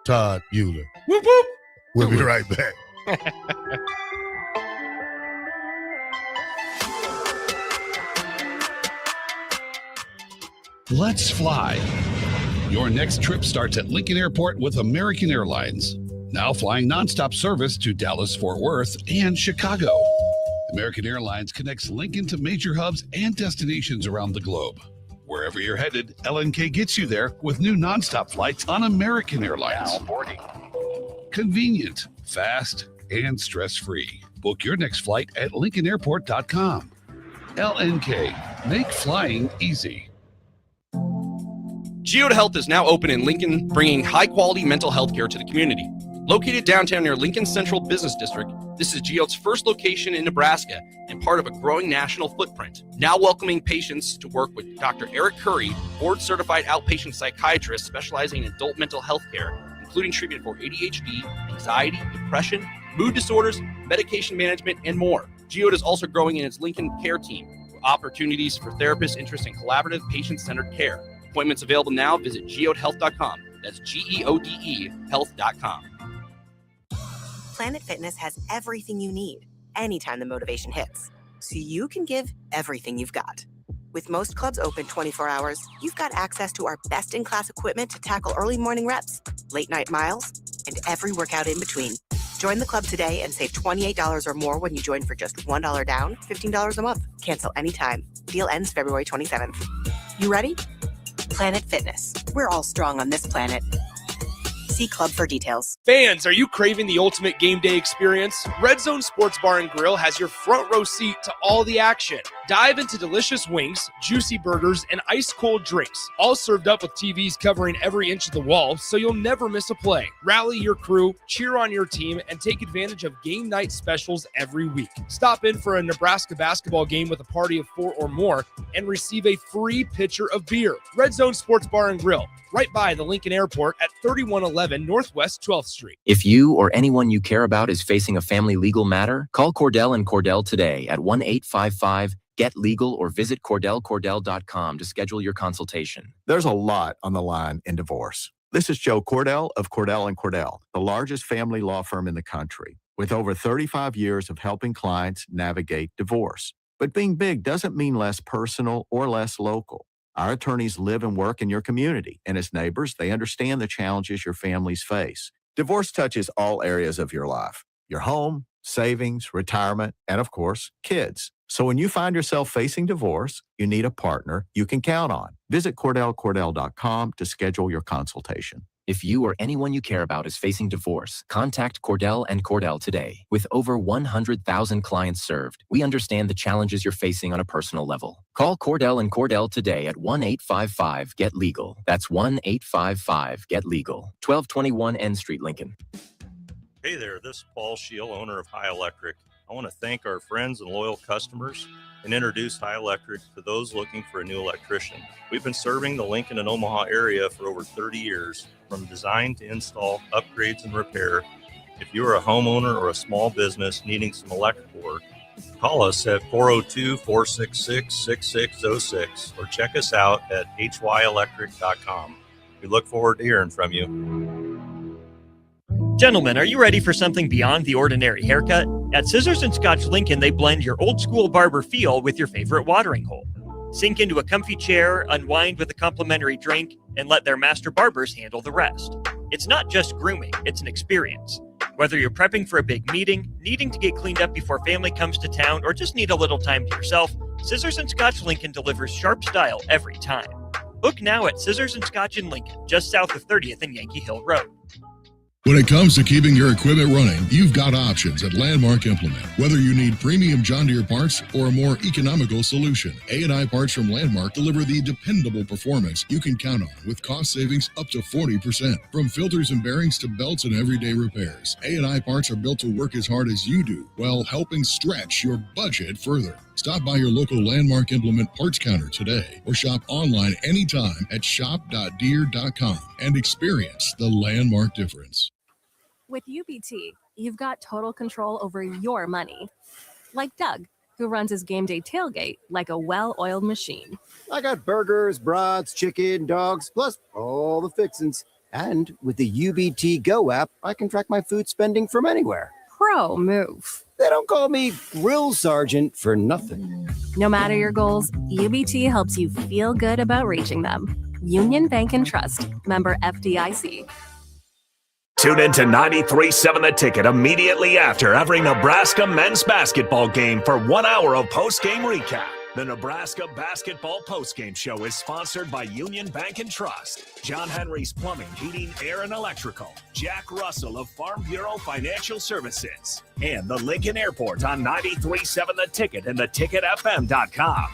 Todd Euler. Whoop whoop. We'll be right back. Let's fly. Your next trip starts at Lincoln Airport with American Airlines. Now flying nonstop service to Dallas, Fort Worth, and Chicago. American Airlines connects Lincoln to major hubs and destinations around the globe. Wherever you're headed, LNK gets you there with new nonstop flights on American Airlines. Now boarding. Convenient, fast, and stress-free. Book your next flight at LincolnAirport.com. LNK, make flying easy. Geode Health is now open in Lincoln, bringing high-quality mental health care to the community. Located downtown near Lincoln Central Business District, this is Geode's first location in Nebraska and part of a growing national footprint. Now welcoming patients to work with Dr. Eric Curry, board-certified outpatient psychiatrist specializing in adult mental health care, including treatment for ADHD, anxiety, depression, mood disorders, medication management, and more. Geode is also growing in its Lincoln Care Team, with opportunities for therapists interested in collaborative, patient-centered care. Appointments available now. Visit geodehealth.com. That's GEODE health.com. Planet Fitness has everything you need anytime the motivation hits, so you can give everything you've got. With most clubs open 24 hours, you've got access to our best-in-class equipment to tackle early morning reps, late-night miles, and every workout in between. Join the club today and save $28 or more when you join for just $1 down, $15 a month. Cancel anytime. Deal ends February 27th. You ready? Planet Fitness. We're all strong on this planet. See club for details. Fans, are you craving the ultimate game day experience? Red Zone Sports Bar and Grill has your front row seat to all the action. Dive into delicious wings, juicy burgers, and ice-cold drinks, all served up with TVs covering every inch of the wall, so you'll never miss a play. Rally your crew, cheer on your team, and take advantage of game night specials every week. Stop in for a Nebraska basketball game with a party of 4 or more and receive a free pitcher of beer. Red Zone Sports Bar and Grill, right by the Lincoln Airport at 3111 Northwest 12th Street. If you or anyone you care about is facing a family legal matter, call Cordell and Cordell today at 1-855-GET-LEGAL or visit CordellCordell.com to schedule your consultation. There's a lot on the line in divorce. This is Joe Cordell of Cordell & Cordell, the largest family law firm in the country, with over 35 years of helping clients navigate divorce. But being big doesn't mean less personal or less local. Our attorneys live and work in your community, and as neighbors, they understand the challenges your families face. Divorce touches all areas of your life: your home, savings, retirement, and of course, kids. So when you find yourself facing divorce, you need a partner you can count on. Visit CordellCordell.com to schedule your consultation. If you or anyone you care about is facing divorce, contact Cordell and Cordell today. With over 100,000 clients served, we understand the challenges you're facing on a personal level. Call Cordell and Cordell today at 1-855-GET-LEGAL. That's 1-855-GET-LEGAL. 1221 N Street, Lincoln. Hey there, this is Paul Scheel, owner of High Electric. I want to thank our friends and loyal customers and introduce High Electric to those looking for a new electrician. We've been serving the Lincoln and Omaha area for over 30 years, from design to install, upgrades, and repair. If you are a homeowner or a small business needing some electrical work, call us at 402-466-6606 or check us out at hyelectric.com. We look forward to hearing from you. Gentlemen, are you ready for something beyond the ordinary haircut? At Scissors and Scotch Lincoln, they blend your old school barber feel with your favorite watering hole. Sink into a comfy chair, unwind with a complimentary drink, and let their master barbers handle the rest. It's not just grooming, it's an experience. Whether you're prepping for a big meeting, needing to get cleaned up before family comes to town, or just need a little time to yourself, Scissors and Scotch Lincoln delivers sharp style every time. Book now at Scissors and Scotch in Lincoln, just south of 30th and Yankee Hill Road. When it comes to keeping your equipment running, you've got options at Landmark Implement. Whether you need premium John Deere parts or a more economical solution, A&I parts from Landmark deliver the dependable performance you can count on with cost savings up to 40%. From filters and bearings to belts and everyday repairs, A&I parts are built to work as hard as you do while helping stretch your budget further. Stop by your local Landmark Implement parts counter today or shop online anytime at shop.deere.com and experience the Landmark difference. With UBT, you've got total control over your money. Like Doug, who runs his game day tailgate like a well-oiled machine. I got burgers, brats, chicken, dogs, plus all the fixins. And with the UBT Go app, I can track my food spending from anywhere. Pro move. They don't call me Grill Sergeant for nothing. No matter your goals, UBT helps you feel good about reaching them. Union Bank and Trust. Member FDIC. Tune in to 93.7 The Ticket immediately after every Nebraska men's basketball game for 1 hour of post-game recap. The Nebraska Basketball Postgame Show is sponsored by Union Bank and Trust, John Henry's Plumbing, Heating, Air, and Electrical, Jack Russell of Farm Bureau Financial Services, and the Lincoln Airport on 93.7 The Ticket and theticketfm.com.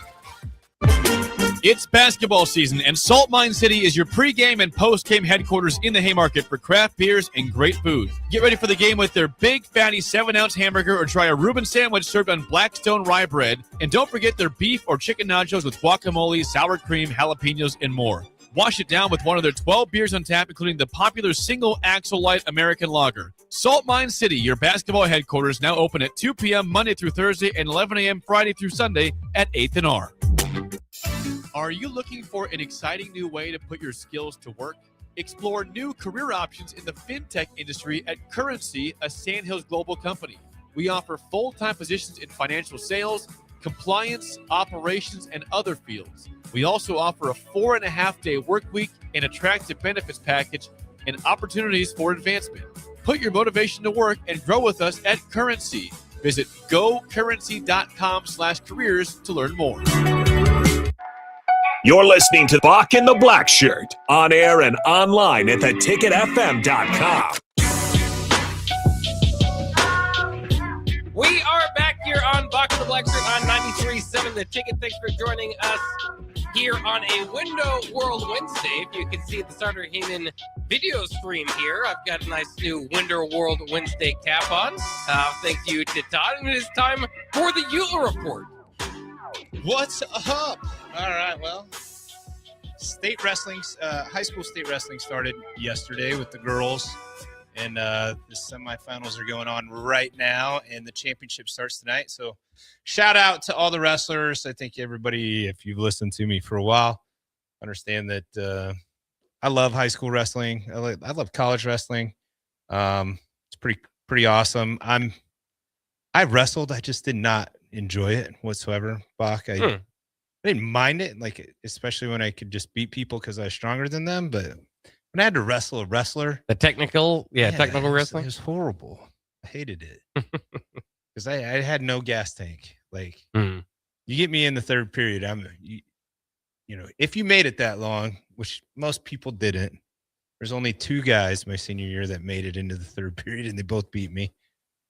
It's basketball season, and Salt Mine City is your pregame and postgame headquarters in the Haymarket for craft beers and great food. Get ready for the game with their big, fatty 7-ounce hamburger or try a Reuben sandwich served on Blackstone rye bread. And don't forget their beef or chicken nachos with guacamole, sour cream, jalapenos, and more. Wash it down with one of their 12 beers on tap, including the popular Single Axle Light American Lager. Salt Mine City, your basketball headquarters, now open at 2 p.m. Monday through Thursday and 11 a.m. Friday through Sunday at 8th and R. Are you looking for an exciting new way to put your skills to work? Explore new career options in the fintech industry at Currency, a Sandhills global company. We offer full-time positions in financial sales, compliance, operations, and other fields. We also offer a 4.5-day work week, an attractive benefits package, and opportunities for advancement. Put your motivation to work and grow with us at Currency. Visit gocurrency.com/careers to learn more. You're listening to Bock the Blackshirt, on air and online at theticketfm.com. We are back here on Bock The Blackshirt on 93.7 The Ticket. Thanks for joining us here on a Window World Wednesday. If you can see the Starter Heyman video stream here, I've got a nice new Window World Wednesday cap on. Thank you to Todd. And it is time for the Eula Report. What's up? All right, well, state wrestling, high school state wrestling started yesterday with the girls, and the semifinals are going on right now, and the championship starts tonight. So shout out to all the wrestlers. I think everybody, if you've listened to me for a while, understand that I love high school wrestling. I love college wrestling. It's pretty awesome. I wrestled. I just did not enjoy it whatsoever, Bach. I didn't mind it, like especially when I could just beat people because I was stronger than them. But when I had to wrestle a wrestler, technical wrestling, it was horrible. I hated it because I had no gas tank. Like, Mm. you get me in the third period, if you made it that long, which most people didn't, there's only 2 guys my senior year that made it into the third period, and they both beat me.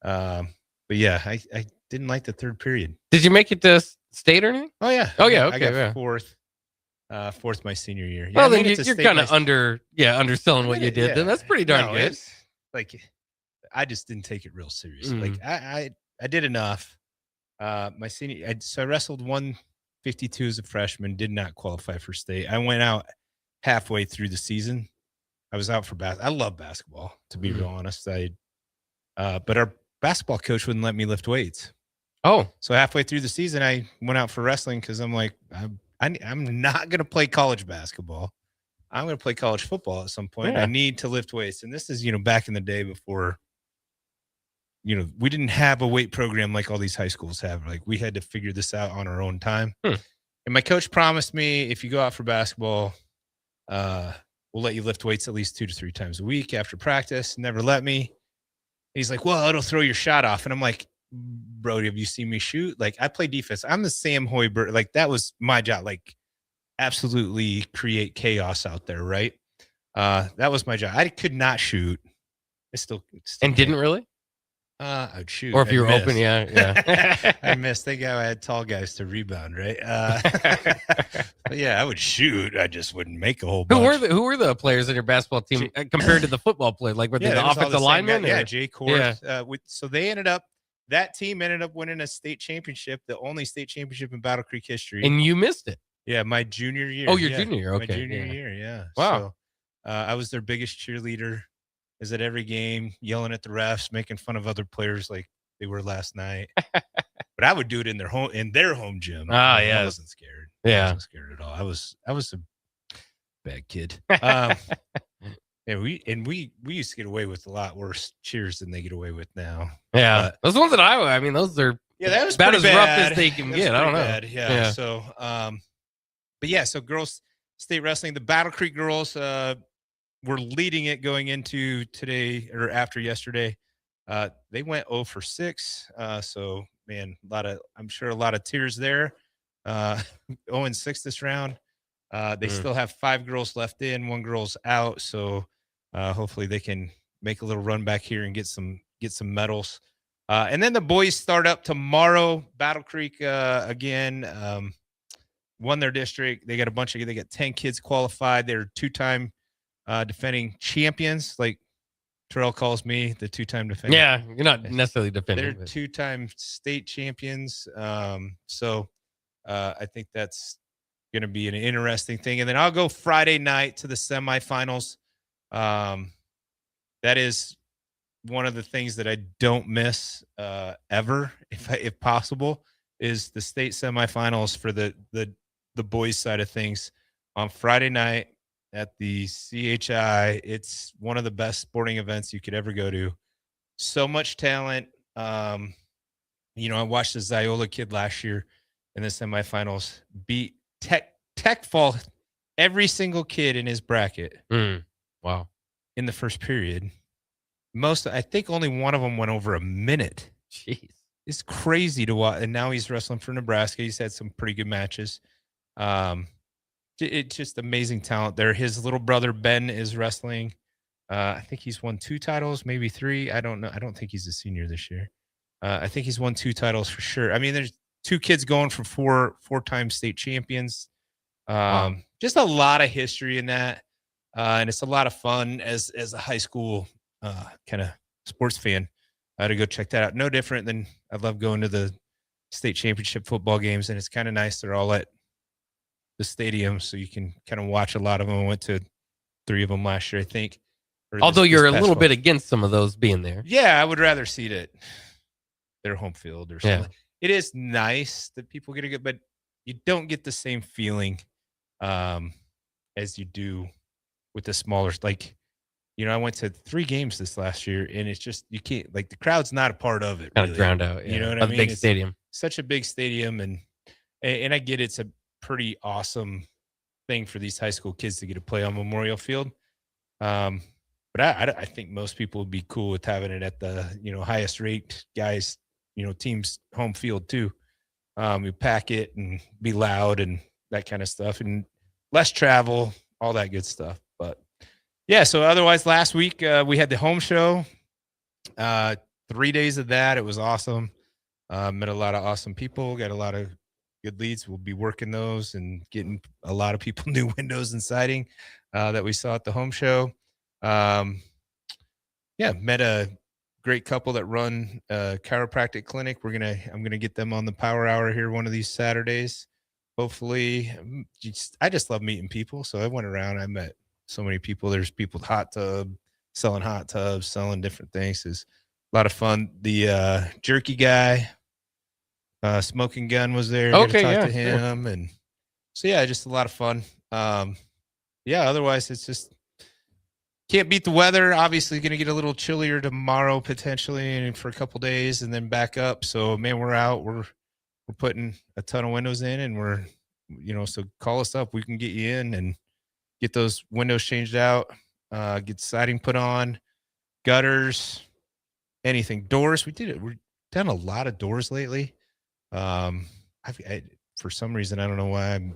But yeah, I didn't like the third period. Did you make it to state or anything? Oh yeah. Oh yeah. Okay. I got yeah. fourth my senior year. Yeah, Well, I then made it to you're state kind my of underselling what you did. Then that's pretty darn good. It's like, I just didn't take it real serious. Mm. Like I did enough. My senior, so I wrestled 152 as a freshman, did not qualify for state. I went out halfway through the season. I was out for I love basketball, to be real honest. But our basketball coach wouldn't let me lift weights. Oh, so halfway through the season, I went out for wrestling because I'm like, I'm not going to play college basketball. I'm going to play college football at some point. Yeah. I need to lift weights. And this is, back in the day before, we didn't have a weight program like all these high schools have. Like, we had to figure this out on our own time. And my coach promised me, if you go out for basketball, we'll let you lift weights at least 2 to 3 times a week after practice. Never let me. He's like, well, it'll throw your shot off. And I'm like, bro, have you seen me shoot? Like, I play defense. I'm the Sam Hoiberg. Like, that was my job. Like, absolutely create chaos out there, right? That was my job. I could not shoot. I still and didn't really? I'd shoot. Or if you were miss. open, yeah. I missed. Thank God I had tall guys to rebound, right? But yeah, I would shoot. I just wouldn't make a whole bunch. Who were the players in your basketball team compared to the football player? Like, were they the offensive linemen? Yeah, Jay Kors. Yeah. So that team ended up winning a state championship, the only state championship in Battle Creek history. And you missed it. Yeah, my junior year. Oh, your junior year. Okay. My junior year, yeah. Wow. So, I was their biggest cheerleader. Is at every game, yelling at the refs, making fun of other players like they were last night. But I would do it in their home gym. Ah, yeah. I wasn't scared. Yeah. I wasn't scared at all. I was a bad kid. Yeah, we used to get away with a lot worse cheers than they get away with now. Yeah. Those ones at Iowa, I mean, those are that was about as bad. rough as they can get. I don't know. Bad. Yeah. So, but yeah, so girls state wrestling, the Battle Creek girls, were leading it going into today or after yesterday. They went 0 for 6. So man, I'm sure a lot of tears there. 0 and 6 this round. They still have 5 girls left in, 1 girl's out. So hopefully they can make a little run back here and get some medals. And then the boys start up tomorrow. Battle Creek again won their district. They got they got 10 kids qualified. They're 2-time defending champions, like Terrell calls me, the 2-time defending. Yeah, you're not necessarily defending. They're 2-time state champions. So I think that's going to be an interesting thing. And then I'll go Friday night to the semifinals. That is one of the things that I don't miss ever, if possible, is the state semifinals for the boys side of things on Friday night at the CHI. It's one of the best sporting events you could ever go to. So much talent. I watched the Ziola kid last year in the semifinals beat Tech Fall every single kid in his bracket. Wow. In the first period. I think only one of them went over a minute. Jeez. It's crazy to watch. And now he's wrestling for Nebraska. He's had some pretty good matches. It's just amazing talent there. His little brother, Ben, is wrestling. I think he's won 2 titles, maybe 3. I don't know. I don't think he's a senior this year. I think he's won 2 titles for sure. I mean, there's 2 kids going for 4-time state champions. Just a lot of history in that. And it's a lot of fun as a high school kind of sports fan to go check that out. No different than I love going to the state championship football games, and it's kind of nice. They're all at the stadium, so you can kind of watch a lot of them. I went to 3 of them last year, I think. Although you're a little bit against some of those being there. Yeah, I would rather see it at their home field or something. Yeah. It is nice that people get a good, but you don't get the same feeling as you do with the smaller. Like, I went to 3 games this last year, and it's just, you can't, like, the crowd's not a part of it. Kind of drowned out. Yeah. You know what I mean? Big It's stadium. such a big stadium, and I get it's a pretty awesome thing for these high school kids to get to play on Memorial Field. But I think most people would be cool with having it at the highest rate guys team's home field too. We pack it and be loud and that kind of stuff, and less travel, all that good stuff. But yeah, so otherwise last week we had the home show. 3 days of that. It was awesome. Met a lot of awesome people, got a lot of good leads. We'll be working those and getting a lot of people new windows and siding that we saw at the home show. Yeah, met a great couple that run a chiropractic clinic. I'm gonna get them on the power hour here one of these Saturdays. Hopefully, I just love meeting people. So I went around. I met so many people. There's people selling hot tubs, selling different things. It's a lot of fun. The jerky guy, Smoking Gun was there. Got to talk to him, and so yeah, just a lot of fun. Yeah. Otherwise, it's just. Can't beat the weather. Obviously, going to get a little chillier tomorrow potentially, and for a couple days, and then back up. So, man, we're out. We're putting a ton of windows in, and we're, so call us up. We can get you in and get those windows changed out, get siding put on, gutters, anything, doors. We've done a lot of doors lately. For some reason, I don't know why I've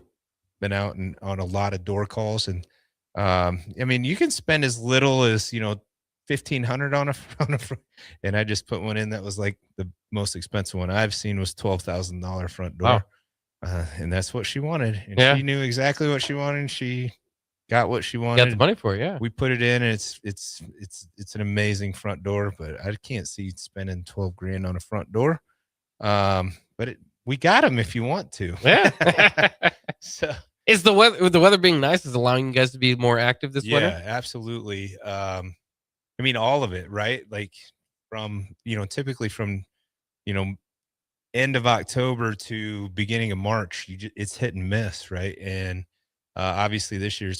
been out and on a lot of door calls and. I mean, you can spend as little as $1,500 on a and I just put one in that was like the most expensive one I've seen was $12,000 front door, and that's what she wanted, and she knew exactly what she wanted. And she got what she wanted. Got the money for it, yeah. We put it in, and it's an amazing front door, but I can't see spending $12,000 on a front door. But we got them if you want to. Yeah. So. Is the weather being nice is allowing you guys to be more active this winter? Yeah, absolutely. I mean, all of it, right? Like from, typically from, end of October to beginning of March, it's hit and miss, right? And obviously this year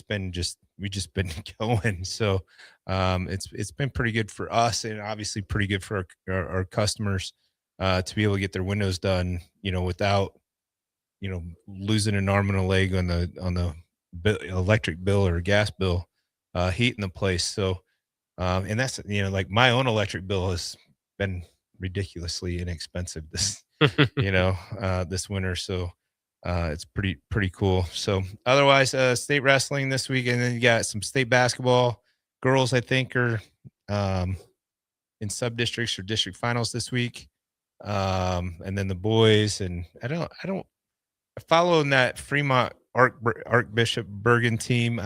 we've just been going. So it's been pretty good for us, and obviously pretty good for our customers to be able to get their windows done, without losing an arm and a leg on the electric bill or gas bill, heating the place. So, and that's, like my own electric bill has been ridiculously inexpensive this, this winter. So, it's pretty cool. So otherwise, state wrestling this week, and then you got some state basketball. Girls, I think, are, in sub districts or district finals this week. And then the boys, and I don't, following that Fremont Archbishop Bergen team,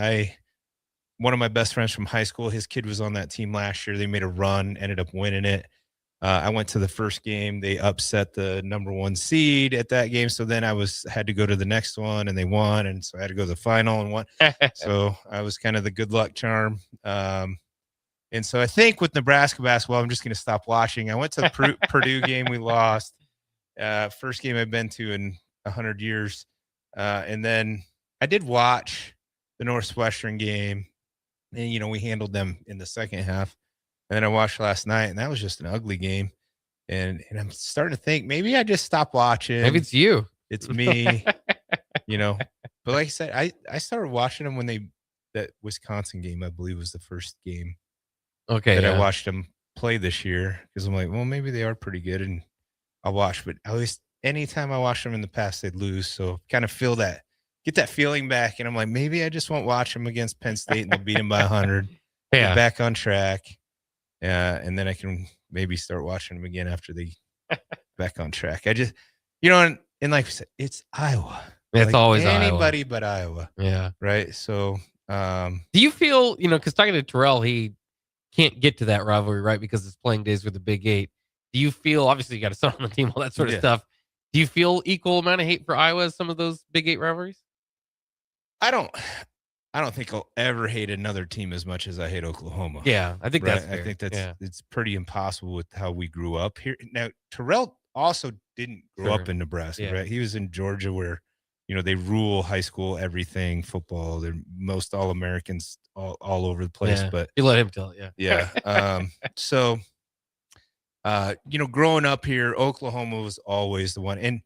one of my best friends from high school, his kid was on that team last year. They made a run, ended up winning it. I went to the first game. They upset the number 1 seed at that game. So then had to go to the next one, and they won. And so I had to go to the final and won. So I was kind of the good luck charm. And so I think with Nebraska basketball, I'm just going to stop watching. I went to the Purdue game. We lost. First game I've been to in 100 years. And then I did watch the Northwestern game, and we handled them in the second half. And then I watched last night, and that was just an ugly game. And I'm starting to think maybe I just stopped watching. Maybe it's you. It's me. But like I said, I started watching them when that Wisconsin game, I believe, was the first game that I watched them play this year, because I'm like, well, maybe they are pretty good, and I'll watch. But at least anytime I watched them in the past, they'd lose. So kind of get that feeling back. And I'm like, maybe I just won't watch them against Penn State and they'll beat them by 100. Yeah. Get back on track. And then I can maybe start watching them again after they back on track. I just, and like I said, it's Iowa. It's always anybody Iowa. But Iowa. Yeah. Right. So, do you feel, because talking to Terrell, he can't get to that rivalry, right? Because it's playing days with the Big 8. Do you feel, obviously you got a son on the team, all that sort of stuff. Do you feel equal amount of hate for Iowa as some of those Big 8 rivalries? I don't think I'll ever hate another team as much as I hate Oklahoma. Yeah, I think that's fair. I think it's pretty impossible with how we grew up here. Now, Terrell also didn't grow up in Nebraska, right? He was in Georgia, where they rule high school, everything, football. They're most All-Americans all over the place. Yeah. But you let him tell it, yeah. So, growing up here, Oklahoma was always the one, and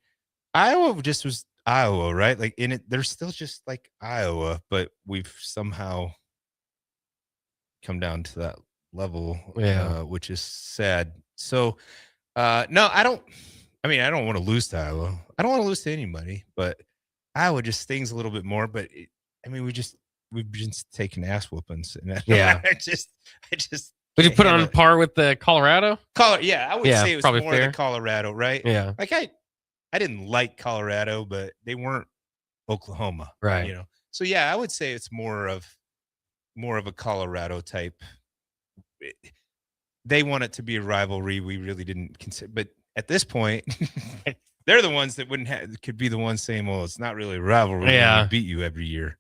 Iowa just was Iowa, right? Like they're still just like Iowa, but we've somehow come down to that level, which is sad. So, no, I don't I mean, I don't want to lose to Iowa. I don't want to lose to anybody, but Iowa just stings a little bit more. But we've been taking ass whoopings. And Yeah. I just. Would you put it on par with the Colorado? Yeah, I would say it was probably more fair. than Colorado, right? Yeah. Like I didn't like Colorado, but they weren't Oklahoma, Right. You know. So yeah, I would say it's more of a Colorado type. They want it to be a rivalry. We really didn't consider, but at this point, they're the ones that could be the ones saying, "Well, it's not really a rivalry. Yeah. We beat you every year."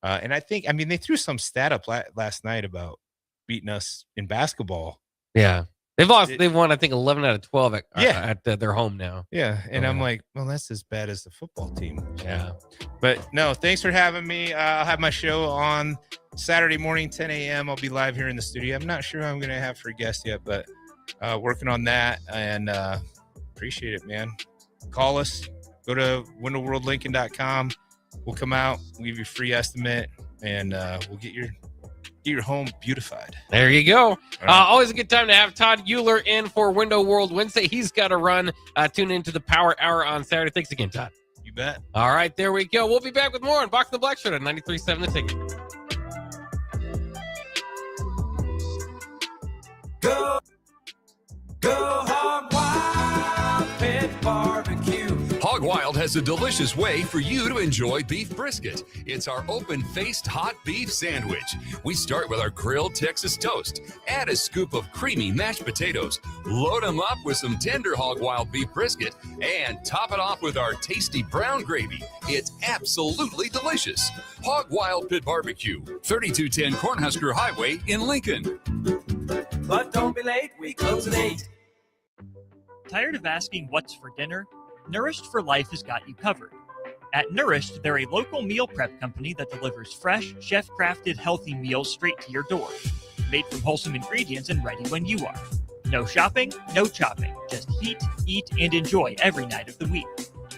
And I think, they threw some stat up last night about beating us in basketball. Yeah. They've won, I think, 11 out of 12 at their home now. Yeah. And I'm yeah. like, well, that's as bad as the football team. Yeah. But no, thanks for having me. I'll have my show on Saturday morning, 10 a.m. I'll be live here in the studio. I'm not sure who I'm going to have for a guest yet, but working on that, and appreciate it, man. Call us. Go to windowworldlincoln.com. We'll come out. We'll give you a free estimate, and we'll get your home beautified. There you go. Right. Always a good time to have Todd Euler in for Window World Wednesday. He's got to run. Tune into the Power Hour on Saturday. Thanks again, Todd. You bet. All right, there we go. We'll be back with more on Bock The Blackshirt on 93.7 The Ticket. Go Hog Wild Pit Barbecue. Hog Wild has a delicious way for you to enjoy beef brisket. It's our open-faced hot beef sandwich. We start with our grilled Texas toast. Add a scoop of creamy mashed potatoes. Load them up with some tender Hog Wild beef brisket and top it off with our tasty brown gravy. It's absolutely delicious. Hog Wild Pit Barbecue, 3210 Cornhusker Highway in Lincoln. But don't be late, we close at 8. Tired of asking what's for dinner? Nourished for Life has got you covered. At Nourished, they're a local meal prep company that delivers fresh, chef-crafted, healthy meals straight to your door. Made from wholesome ingredients and ready when you are. No shopping, no chopping. Just heat, eat, and enjoy every night of the week.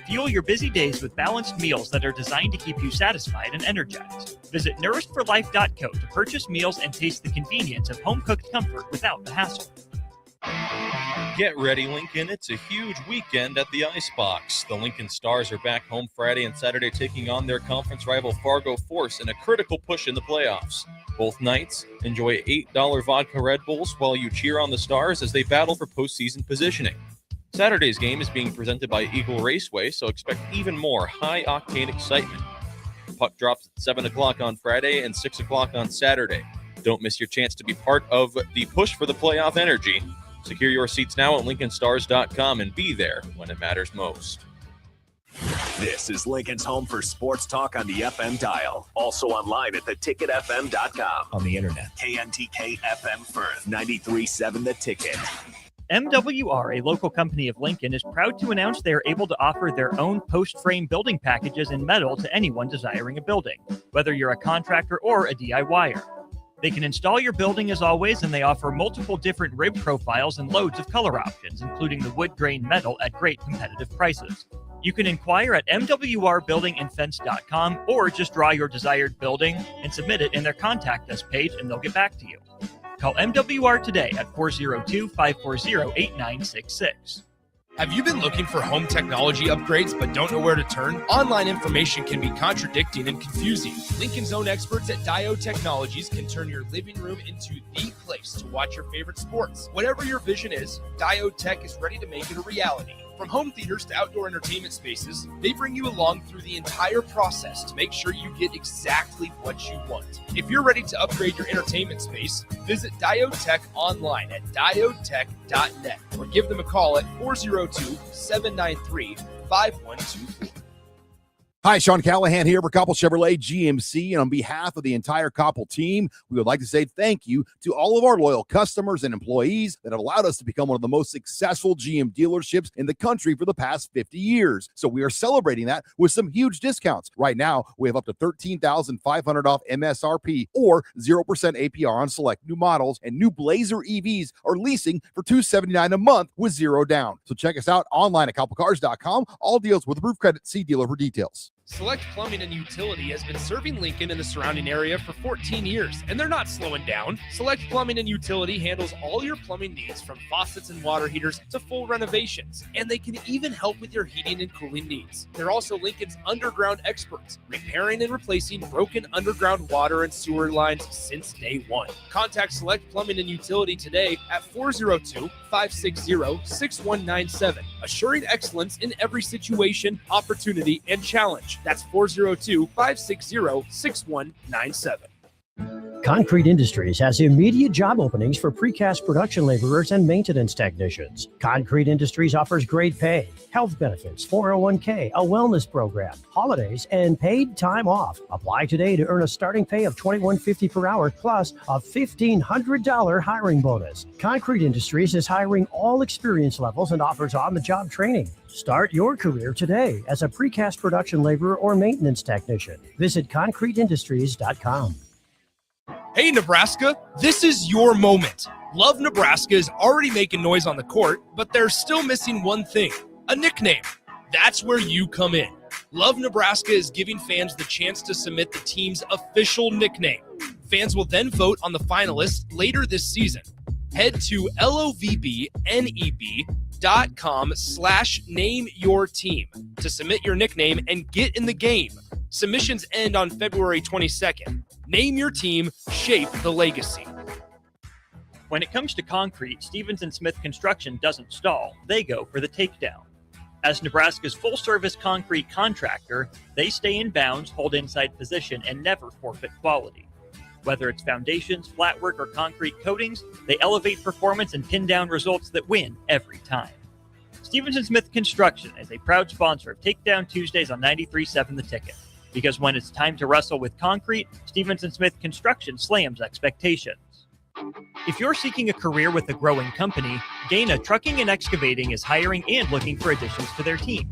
Fuel your busy days with balanced meals that are designed to keep you satisfied and energized. Visit nourishedforlife.co to purchase meals and taste the convenience of home-cooked comfort without the hassle. Get ready, Lincoln. It's a huge weekend at the Icebox. The Lincoln Stars are back home Friday and Saturday taking on their conference rival Fargo Force in a critical push in the playoffs. Both nights, enjoy $8 vodka Red Bulls while you cheer on the Stars as they battle for postseason positioning. Saturday's game is being presented by Eagle Raceway, so expect even more high-octane excitement. Puck drops at 7 o'clock on Friday and 6 o'clock on Saturday. Don't miss your chance to be part of the push for the playoff energy. Secure your seats now at LincolnStars.com and be there when it matters most. This is Lincoln's home for sports talk on the FM dial. Also online at theticketfm.com. On the internet. KNTK FM Firth, 93.7 The Ticket. MWR, a local company of Lincoln, is proud to announce they are able to offer their own post-frame building packages in metal to anyone desiring a building, whether you're a contractor or a DIYer. They can install your building as always, and they offer multiple different rib profiles and loads of color options, including the wood grain metal at great competitive prices. You can inquire at mwrbuildingandfence.com or just draw your desired building and submit it in their contact us page, and they'll get back to you. Call MWR today at 402-540-8966. Have you been looking for home technology upgrades but don't know where to turn? Online information can be contradicting and confusing. Lincoln's own experts at Diode Technologies can turn your living room into the place to watch your favorite sports. Whatever your vision is, Diode Tech is ready to make it a reality. From home theaters to outdoor entertainment spaces, they bring you along through the entire process to make sure you get exactly what you want. If you're ready to upgrade your entertainment space, visit Diode Tech online at diodetech.net or give them a call at 402-793-5124. Hi, Sean Callahan here for Koppel Chevrolet GMC, and on behalf of the entire Koppel team, we would like to say thank you to all of our loyal customers and employees that have allowed us to become one of the most successful GM dealerships in the country for the past 50 years. So we are celebrating that with some huge discounts. Right now, we have up to $13,500 off MSRP or 0% APR on select new models, and new Blazer EVs are leasing for $279 a month with zero down. So check us out online at koppelcars.com. All deals with approved credit. See dealer for details. Select Plumbing and Utility has been serving Lincoln and the surrounding area for 14 years, and they're not slowing down. Select Plumbing and Utility handles all your plumbing needs from faucets and water heaters to full renovations, and they can even help with your heating and cooling needs. They're also Lincoln's underground experts, repairing and replacing broken underground water and sewer lines since day one. Contact Select Plumbing and Utility today at 402-560-6197, assuring excellence in every situation, opportunity, and challenge. That's 402-560-6197. Concrete Industries has immediate job openings for precast production laborers and maintenance technicians. Concrete Industries offers great pay, health benefits, 401k, a wellness program, holidays, and paid time off. Apply today to earn a starting pay of $21.50 per hour plus a $1,500 hiring bonus. Concrete Industries is hiring all experience levels and offers on-the-job training. Start your career today as a precast production laborer or maintenance technician. Visit concreteindustries.com. Hey, Nebraska, this is your moment. Love Nebraska is already making noise on the court, but they're still missing one thing, a nickname. That's where you come in. Love Nebraska is giving fans the chance to submit the team's official nickname. Fans will then vote on the finalists later this season. Head to lovneb.com/nameyourteam to submit your nickname and get in the game. Submissions end on February 22nd. Name your team, shape the legacy. When it comes to concrete, Stevens & Smith Construction doesn't stall. They go for the takedown. As Nebraska's full-service concrete contractor, they stay in bounds, hold inside position, and never forfeit quality. Whether it's foundations, flatwork, or concrete coatings, they elevate performance and pin down results that win every time. Stevens & Smith Construction is a proud sponsor of Takedown Tuesdays on 93.7 The Ticket. Because when it's time to wrestle with concrete, Stevens & Smith Construction slams expectations. If you're seeking a career with a growing company, Gaina Trucking and Excavating is hiring and looking for additions to their team.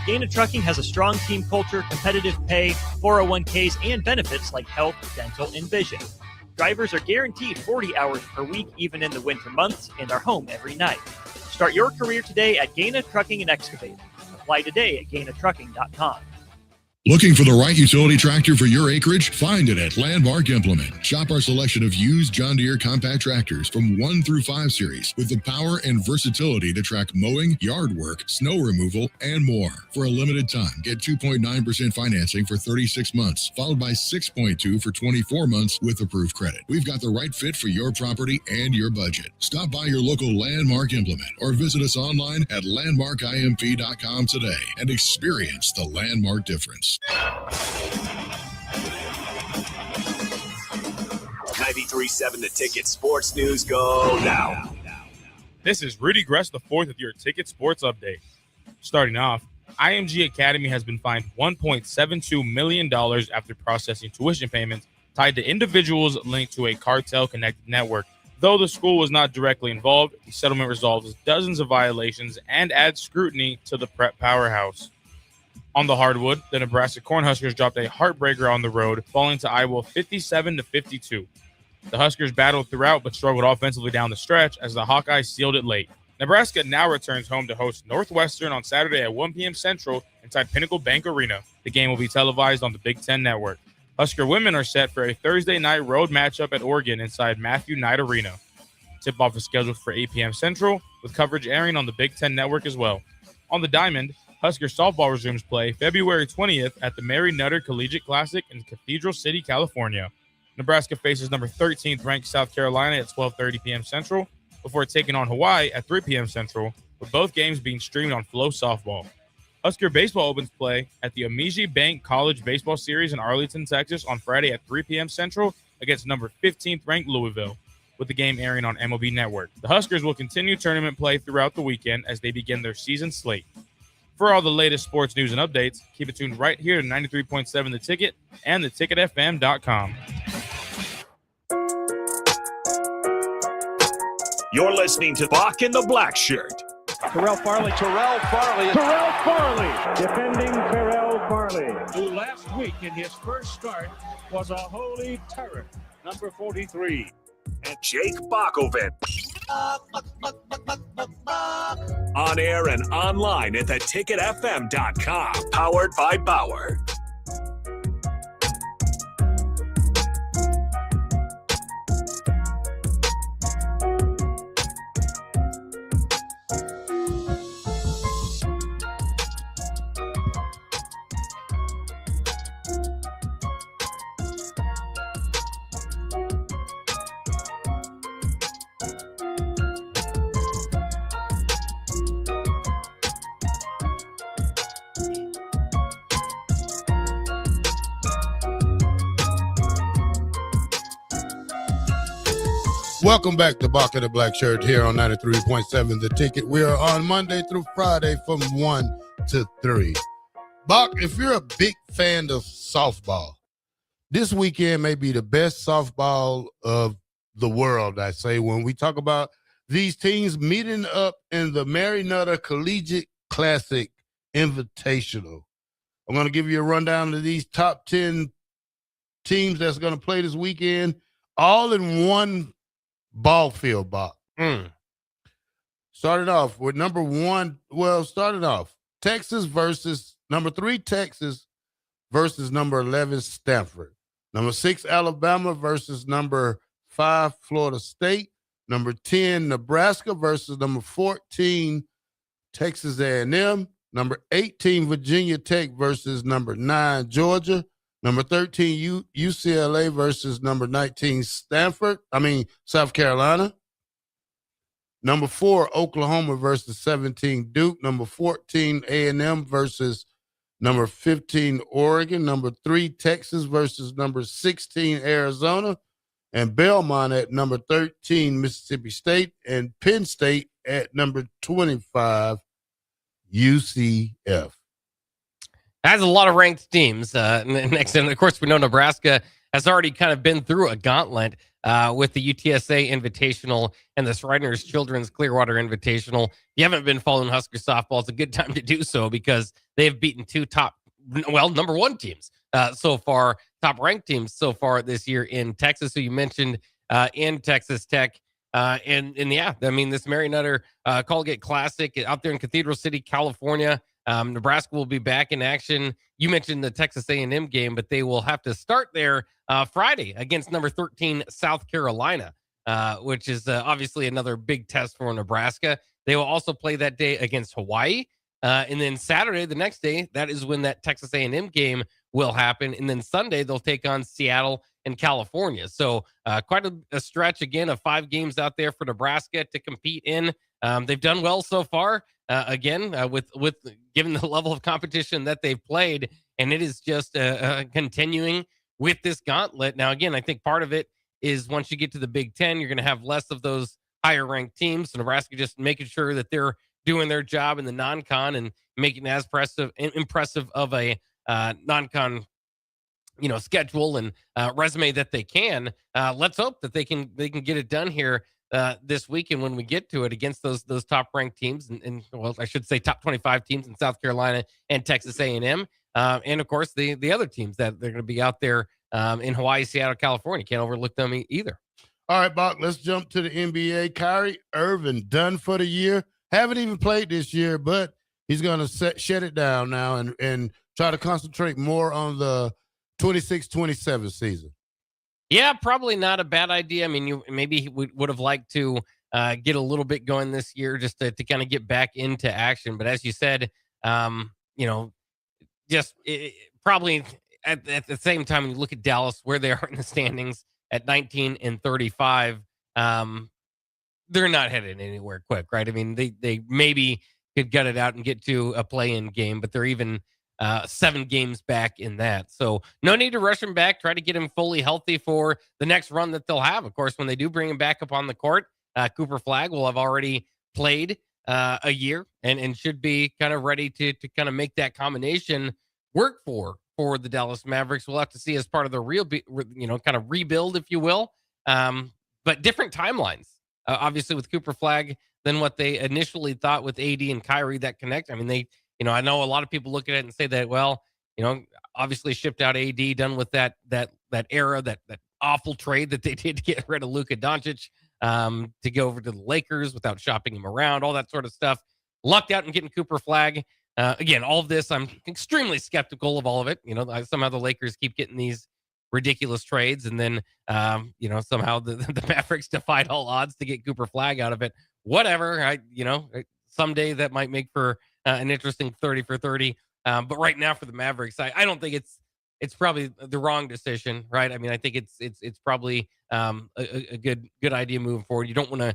Gaina Trucking has a strong team culture, competitive pay, 401ks, and benefits like health, dental, and vision. Drivers are guaranteed 40 hours per week, even in the winter months, and are home every night. Start your career today at Gaina Trucking and Excavating. Apply today at GainaTrucking.com. Looking for the right utility tractor for your acreage? Find it at Landmark Implement. Shop our selection of used John Deere compact tractors from 1 through 5 series with the power and versatility to track mowing, yard work, snow removal, and more. For a limited time, get 2.9% financing for 36 months, followed by 6.2 for 24 months with approved credit. We've got the right fit for your property and your budget. Stop by your local Landmark Implement or visit us online at landmarkimp.com today and experience the Landmark difference. 93.7 The Ticket Sports News Go now. This is Rudy Gress IV with your Ticket Sports Update. Starting off, IMG Academy has been fined $1.72 million after processing tuition payments tied to individuals linked to a cartel-connected network. Though the school was not directly involved, the settlement resolves dozens of violations and adds scrutiny to the prep powerhouse. On the hardwood, the Nebraska Cornhuskers dropped a heartbreaker on the road, falling to Iowa 57-52. The Huskers battled throughout but struggled offensively down the stretch as the Hawkeyes sealed it late. Nebraska now returns home to host Northwestern on Saturday at 1 p.m. Central inside Pinnacle Bank Arena. The game will be televised on the Big Ten Network. Husker women are set for a Thursday night road matchup at Oregon inside Matthew Knight Arena. Tip-off is scheduled for 8 p.m. Central, with coverage airing on the Big Ten Network as well. On the diamond, Husker softball resumes play February 20th at the Mary Nutter Collegiate Classic in Cathedral City, California. Nebraska faces number 13th ranked South Carolina at 12:30 p.m. Central before taking on Hawaii at 3 p.m. Central, with both games being streamed on Flow Softball. Husker baseball opens play at the Amiji Bank College Baseball Series in Arlington, Texas on Friday at 3 p.m. Central against number 15th ranked Louisville, with the game airing on MLB Network. The Huskers will continue tournament play throughout the weekend as they begin their season slate. For all the latest sports news and updates, keep it tuned right here to 93.7 The Ticket and theticketfm.com. You're listening to Bock the Blackshirt. Terrell Farley. Defending Terrell Farley, who last week in his first start was a holy terror. Number 43. And Jake Bakovic. On air and online at theticketfm.com. Powered by Bauer. Welcome back to Bock The Blackshirt here on 93.7 The Ticket. We are on Monday through Friday from 1 to 3. Bock, if you're a big fan of softball, this weekend may be the best softball of the world, I say, when we talk about these teams meeting up in the Mary Nutter Collegiate Classic Invitational. I'm going to give you a rundown of these top 10 teams that's going to play this weekend, all in one ball field, Bob. Started off with number 1. Well, started off Texas versus number 3, Texas versus number 11, Stanford. Number 6, Alabama versus number 5, Florida State. Number 10, Nebraska versus number 14, Texas A&M. Number 18, Virginia Tech versus number 9, Georgia. Number 13, UCLA versus number 19, South Carolina. Number 4, Oklahoma versus 17, Duke. Number 14, A&M versus number 15, Oregon. Number 3, Texas versus number 16, Arizona. And Belmont at number 13, Mississippi State. And Penn State at number 25, UCF. Has a lot of ranked teams next. And of course, we know Nebraska has already kind of been through a gauntlet with the UTSA Invitational and the Shriners Children's Clearwater Invitational. If you haven't been following Husker softball, it's a good time to do so because they have beaten 2 number 1 teams so far, top ranked teams so far this year in Texas, who you mentioned in Texas Tech. This Mary Nutter Colgate Classic out there in Cathedral City, California. Nebraska will be back in action. You mentioned the Texas A&M game, but they will have to start there Friday against number 13 South Carolina, which is obviously another big test for Nebraska. They will also play that day against Hawaii. And then Saturday, the next day, that is when that Texas A&M game will happen. And then Sunday, they'll take on Seattle and California. So quite a stretch, again, of 5 games out there for Nebraska to compete in. They've done well so far. With given the level of competition that they've played, and it is just continuing with this gauntlet. Now, again, I think part of it is once you get to the Big Ten, you're going to have less of those higher ranked teams. So Nebraska just making sure that they're doing their job in the non-con and making as impressive of a non-con schedule and resume that they can. Let's hope that they can get it done here this weekend when we get to it against those top ranked teams and I should say top 25 teams in South Carolina and Texas A&M, and of course the other teams that they're going to be out there in Hawaii, Seattle, California. Can't overlook them either. All right, Bock, let's jump to the NBA. Kyrie Irving done for the year. Haven't even played this year, but he's going to shut it down now and try to concentrate more on the 26-27 season. Yeah, probably not a bad idea. I mean, maybe he would have liked to get a little bit going this year just to kind of get back into action. But as you said, probably at the same time, when you look at Dallas, where they are in the standings at 19 and 35, they're not headed anywhere quick, right? I mean, they maybe could gut it out and get to a play-in game, but they're even 7 games back in that. So no need to rush him back. Try to get him fully healthy for the next run that they'll have. Of course, when they do bring him back up on the court, Cooper Flagg will have already played a year and should be kind of ready to kind of make that combination work for the Dallas Mavericks. We'll have to see as part of the kind of rebuild, if you will. But different timelines, obviously, with Cooper Flagg than what they initially thought with AD and Kyrie that connect. I mean, I know a lot of people look at it and say that, well, obviously shipped out AD, done with that era, that awful trade that they did to get rid of Luka Doncic to go over to the Lakers without shopping him around, all that sort of stuff. Lucked out in getting Cooper Flag. Again, all of this, I'm extremely skeptical of all of it. Somehow the Lakers keep getting these ridiculous trades, and then somehow the Mavericks defied all odds to get Cooper Flag out of it. Whatever. Someday that might make for an interesting 30 for 30. But right now for the Mavericks, I don't think it's probably the wrong decision, right? I mean, I think it's probably a good idea moving forward. You don't want to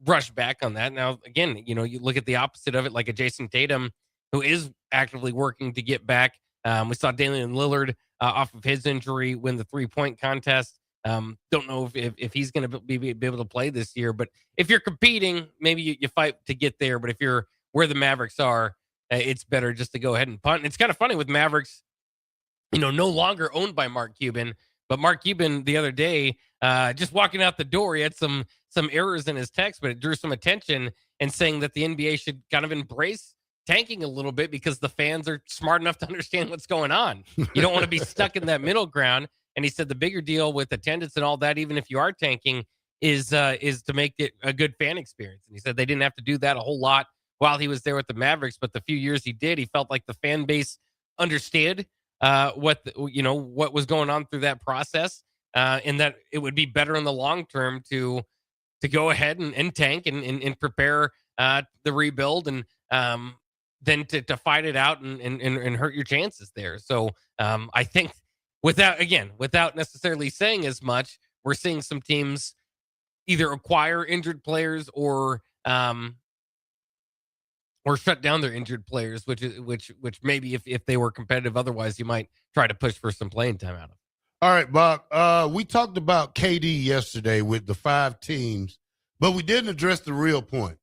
rush back on that. Now, again, you look at the opposite of it, like a Jason Tatum, who is actively working to get back. We saw Damian Lillard off of his injury win the 3-point contest. Don't know if he's going to be able to play this year, but if you're competing, maybe you fight to get there. But if you're where the Mavericks are, it's better just to go ahead and punt. And it's kind of funny with Mavericks, no longer owned by Mark Cuban, but Mark Cuban the other day, just walking out the door, he had some errors in his text, but it drew some attention and saying that the NBA should kind of embrace tanking a little bit because the fans are smart enough to understand what's going on. You don't want to be stuck in that middle ground. And he said the bigger deal with attendance and all that, even if you are tanking, is to make it a good fan experience. And he said they didn't have to do that a whole lot while he was there with the Mavericks, but the few years he did, he felt like the fan base understood what was going on through that process, and that it would be better in the long term to go ahead and tank and prepare the rebuild and than to fight it out and hurt your chances there. So I think without necessarily saying as much, we're seeing some teams either acquire injured players or shut down their injured players, which maybe if they were competitive otherwise, you might try to push for some playing time out of. All right, Bob. We talked about KD yesterday with the 5 teams, but we didn't address the real point.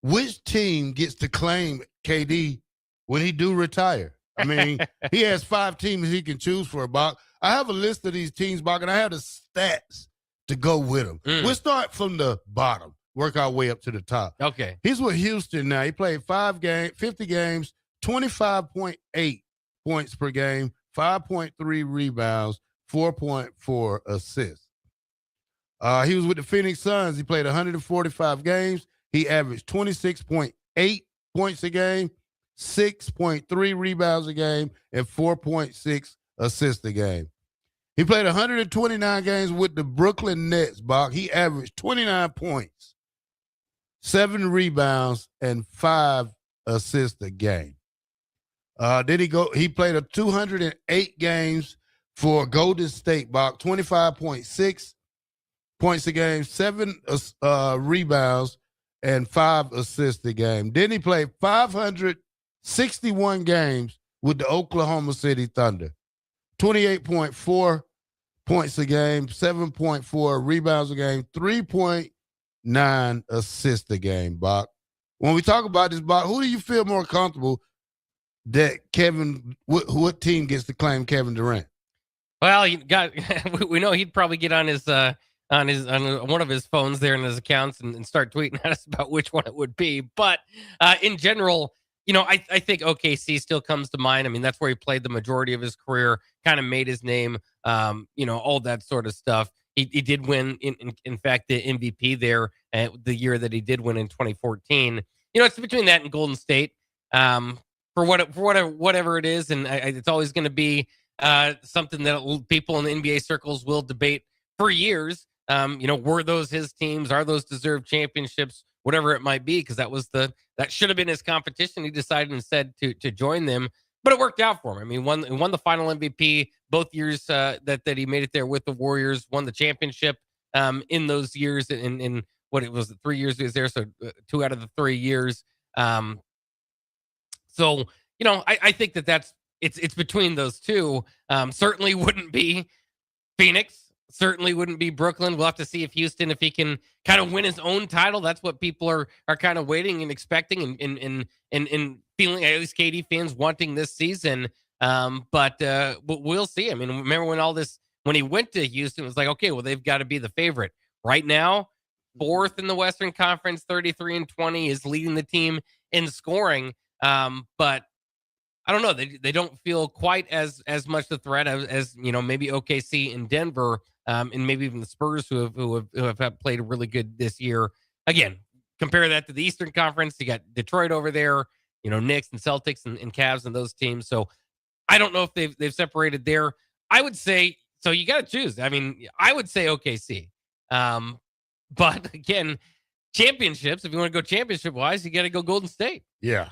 Which team gets to claim KD when he do retire? I mean, he has 5 teams he can choose for, Bob. I have a list of these teams, Bob, and I have the stats to go with them. We'll start from the bottom, work our way up to the top. Okay. He's with Houston now. He played 50 games, 25.8 points per game, 5.3 rebounds, 4.4 assists. He was with the Phoenix Suns. He played 145 games. He averaged 26.8 points a game, 6.3 rebounds a game, and 4.6 assists a game. He played 129 games with the Brooklyn Nets, Bach. He averaged 29 points, 7 rebounds, and 5 assists a game. He played 208 games for Golden State, Bach. 25.6 points a game, 7 rebounds, and 5 assists a game. Then he played 561 games with the Oklahoma City Thunder. 28.4 points a game, 7.4 rebounds a game, 3.9 assists a game, Bach. When we talk about this, Bach, who do you feel more comfortable that what team gets to claim Kevin Durant? Well, we know he'd probably get on his on one of his phones there in his accounts and start tweeting at us about which one it would be. But in general, I think OKC still comes to mind. I mean, that's where he played the majority of his career, kind of made his name, all that sort of stuff. He did win, in fact, the MVP there the year that he did win in 2014. It's between that and Golden State for whatever it is. And it's always going to be something that people in the NBA circles will debate for years. Were those his teams? Are those deserved championships? Whatever it might be, because that should have been his competition. He decided instead to join them, but it worked out for him. I mean, he won the final MVP both years that he made it there with the Warriors. Won the championship in those years. In what it was, 3 years he was there, so 2 out of the 3 years. I think that's it's between those two. Certainly wouldn't be Phoenix. Certainly wouldn't be Brooklyn. We'll have to see if Houston, if he can kind of win his own title. That's what people are kind of waiting and expecting and feeling, at least KD fans wanting this season. But we'll see. I mean, remember when he went to Houston, it was like, okay, well, they've got to be the favorite. Right now, 4th in the Western Conference, 33-20, is leading the team in scoring. But I don't know. They don't feel quite as much the threat as maybe OKC and Denver and maybe even the Spurs who have played really good this year. Again, compare that to the Eastern Conference. You got Detroit over there, Knicks and Celtics and Cavs and those teams. So I don't know if they've separated there. I would say, so you got to choose. I mean, I would say OKC. But again, championships, if you want to go championship wise, you got to go Golden State. Yeah.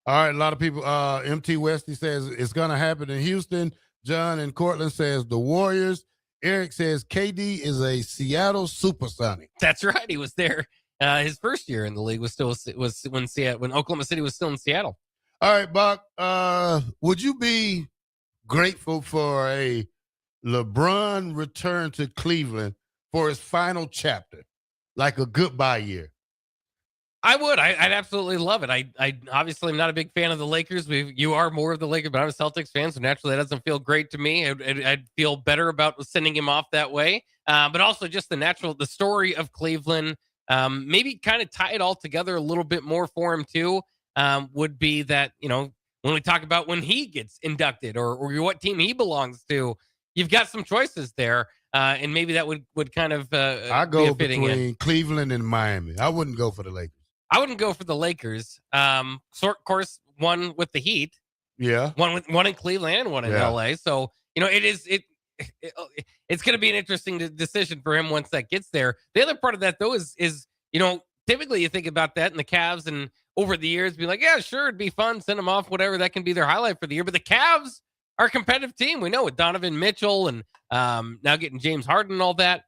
All right. A lot of people, MT Westy says it's going to happen in Houston. John in Cortland says the Warriors. Eric says KD is a Seattle Supersonic. That's right. He was there. His first year in the league was when Oklahoma City was still in Seattle. All right, Buck. Would you be grateful for a LeBron return to Cleveland for his final chapter, like a goodbye year? I would. I'd absolutely love it. I obviously am not a big fan of the Lakers. You are more of the Lakers, but I'm a Celtics fan, so naturally that doesn't feel great to me. I'd feel better about sending him off that way. But also just the story of Cleveland, maybe kind of tie it all together a little bit more for him too, would be that, when we talk about when he gets inducted or what team he belongs to, you've got some choices there. And maybe that would kind of I go between Cleveland and Miami. I wouldn't go for the Lakers. I wouldn't go for the Lakers. Of course, one with the Heat. Yeah. One in Cleveland and one in LA. So, it's going to be an interesting decision for him once that gets there. The other part of that, though, is typically you think about that in the Cavs and over the years, be like, yeah, sure, it'd be fun, send them off, whatever. That can be their highlight for the year. But the Cavs are a competitive team. We know with Donovan Mitchell and now getting James Harden and all that.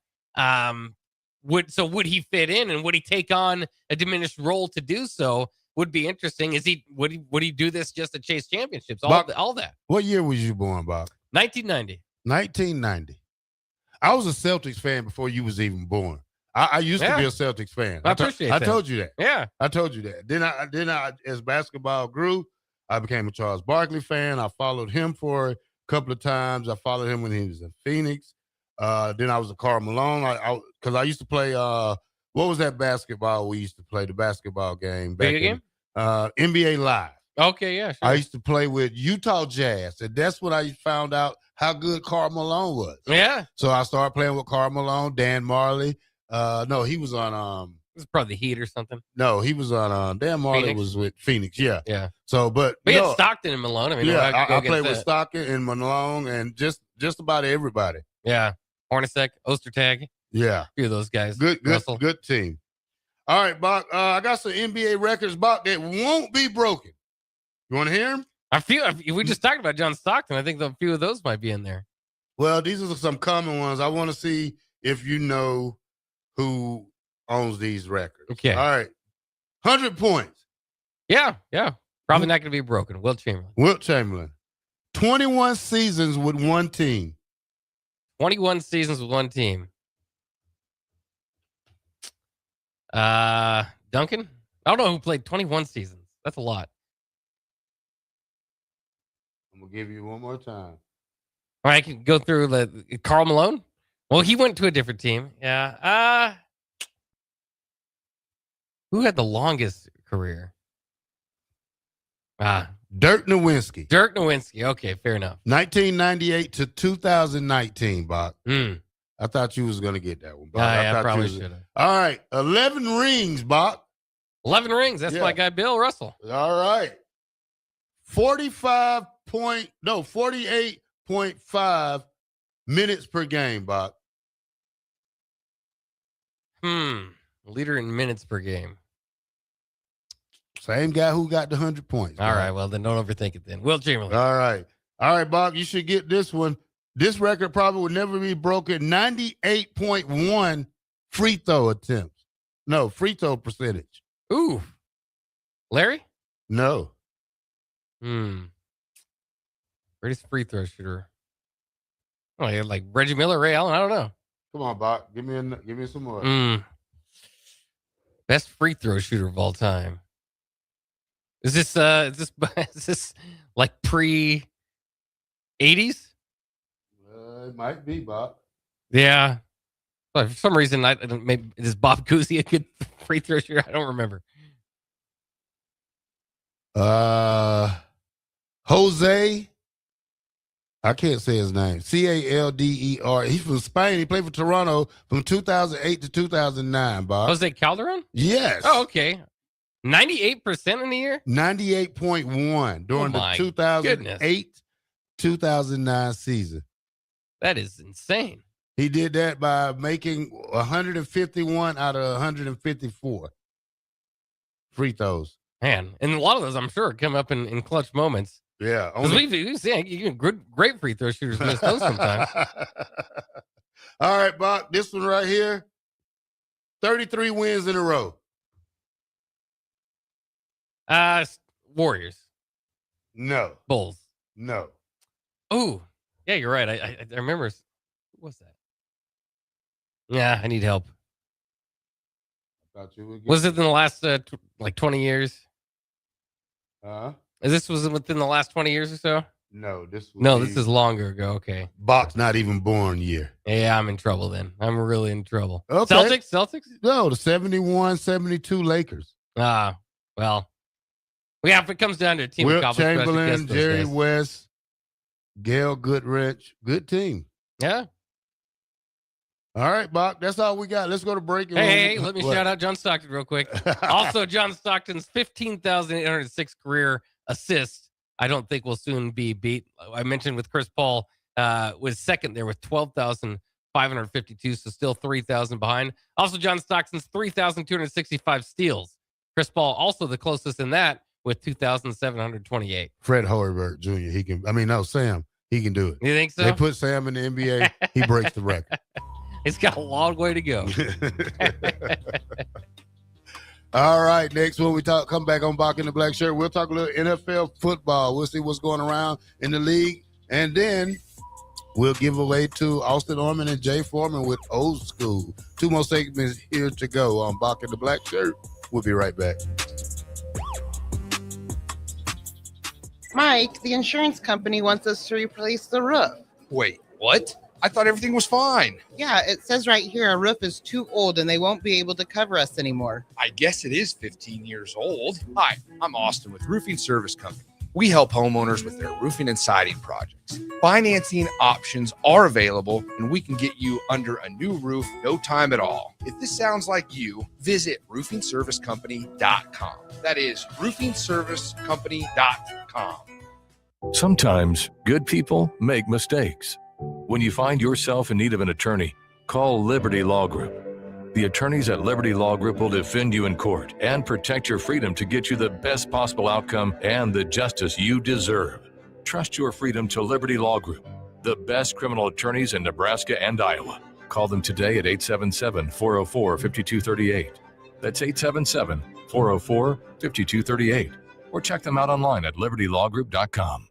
Would he fit in and would he take on a diminished role to do so? Would be interesting. Would he do this just to chase championships? All that. What year was you born, Bob? 1990. 1990. I was a Celtics fan before you was even born. I used to be a Celtics fan. I appreciate that. I told you that. Yeah. I told you that. Then I as basketball grew, I became a Charles Barkley fan. I followed him for a couple of times. I followed him when he was in Phoenix. Then I was a Karl Malone. Because I used to play. What was that basketball we used to play? The basketball game. Video game? NBA Live. Okay, yeah. Sure. I used to play with Utah Jazz, and that's when I found out how good Karl Malone was. Yeah. So I started playing with Karl Malone, Dan Marley. No, he was on. It was probably the Heat or something. No, he was on. Dan Marley Phoenix? was with Phoenix. Yeah. Yeah. So, but we had Stockton and Malone. I mean, yeah, I played with Stockton and Malone and just about everybody. Yeah. Hornacek, Ostertag. Yeah. A few of those guys. Good team. All right, Bach. I got some NBA records, Bach, that won't be broken. You want to hear them? We just talked about John Stockton. I think a few of those might be in there. Well, these are some common ones. I want to see if you know who owns these records. Okay. All right. 100 points. Yeah. Probably not going to be broken. Wilt Chamberlain. 21 seasons with one team. 21 seasons with one team. Duncan? I don't know who played 21 seasons. That's a lot. I'm going to give you one more time. All right, I can go through the Karl Malone. Well, he went to a different team. Yeah. Who had the longest career? Dirk Nowitzki. Okay, fair enough. 1998 to 2019, Bach. I thought you was going to get that one, Bach. I probably should have. All right. 11 rings, Bach. 11 rings. That's my guy, Bill Russell. All right. 48.5 minutes per game, Bach. Leader in minutes per game. Same guy who got the 100 points. All right. Well, then don't overthink it then. Wilt Chamberlain. All right, Bach, you should get this one. This record probably would never be broken. 98.1 free throw attempts. No, free throw percentage. Ooh. Larry? No. Greatest free throw shooter. Oh, yeah, like Reggie Miller, Ray Allen. I don't know. Come on, Bach. Give me some more. Best free throw shooter of all time. Is this like pre 80s? It might be, Bob. Yeah. But for some reason, maybe is Bob Cousy a good free throw shooter? I don't remember. Jose I can't say his name. Calder. He's from Spain. He played for Toronto from 2008 to 2009, Bob. Jose Calderon? Yes. Oh, okay. 98% in the year? 98.1 during the 2008, 2009 season. That is insane. He did that by making 151 out of 154 free throws. Man, and a lot of those, I'm sure, come up in clutch moments. Yeah. Because we've seen great free throw shooters miss those sometimes. All right, Bob, this one right here, 33 wins in a row. Warriors. No. Bulls. No. Oh, yeah, you're right. I remember. Who was that? Yeah, I need help. Was it in the last 20 years? Was it within the last 20 years or so? No, this is longer ago. Okay. Bach's not even born year. Yeah, I'm in trouble then. I'm really in trouble. Okay. Celtics? No, the 71-72 Lakers. Well. Yeah, if it comes down to a team Wilt of accomplishments, Chamberlain, Jerry West, Gail Goodrich. Good team. Yeah. All right, Bach, that's all we got. Let's go to break. Hey, let me shout out John Stockton real quick. Also, John Stockton's 15,806 career assists, I don't think will soon be beat. I mentioned with Chris Paul was second there with 12,552, so still 3,000 behind. Also, John Stockton's 3,265 steals. Chris Paul also the closest in that with 2,728. Fred Hoiberg Jr. Sam. He can do it. You think so? They put Sam in the NBA. He breaks the record. It's got a long way to go. All right, next when we come back on Bock the Blackshirt, we'll talk a little NFL football. We'll see what's going around in the league. And then we'll give away to Austin Orman and Jay Foreman with Old School. 2 more segments here to go on Bock the Blackshirt. We'll be right back. Mike, the insurance company wants us to replace the roof. Wait, what? I thought everything was fine. Yeah, it says right here our roof is too old and they won't be able to cover us anymore. I guess it is 15 years old. Hi, I'm Austin with Roofing Service Company. We help homeowners with their roofing and siding projects. Financing options are available, and we can get you under a new roof no time at all. If this sounds like you, visit roofingservicecompany.com. That is roofingservicecompany.com. Sometimes good people make mistakes. When you find yourself in need of an attorney, call Liberty Law Group. The attorneys at Liberty Law Group will defend you in court and protect your freedom to get you the best possible outcome and the justice you deserve. Trust your freedom to Liberty Law Group, the best criminal attorneys in Nebraska and Iowa. Call them today at 877-404-5238. That's 877-404-5238. Or check them out online at libertylawgroup.com.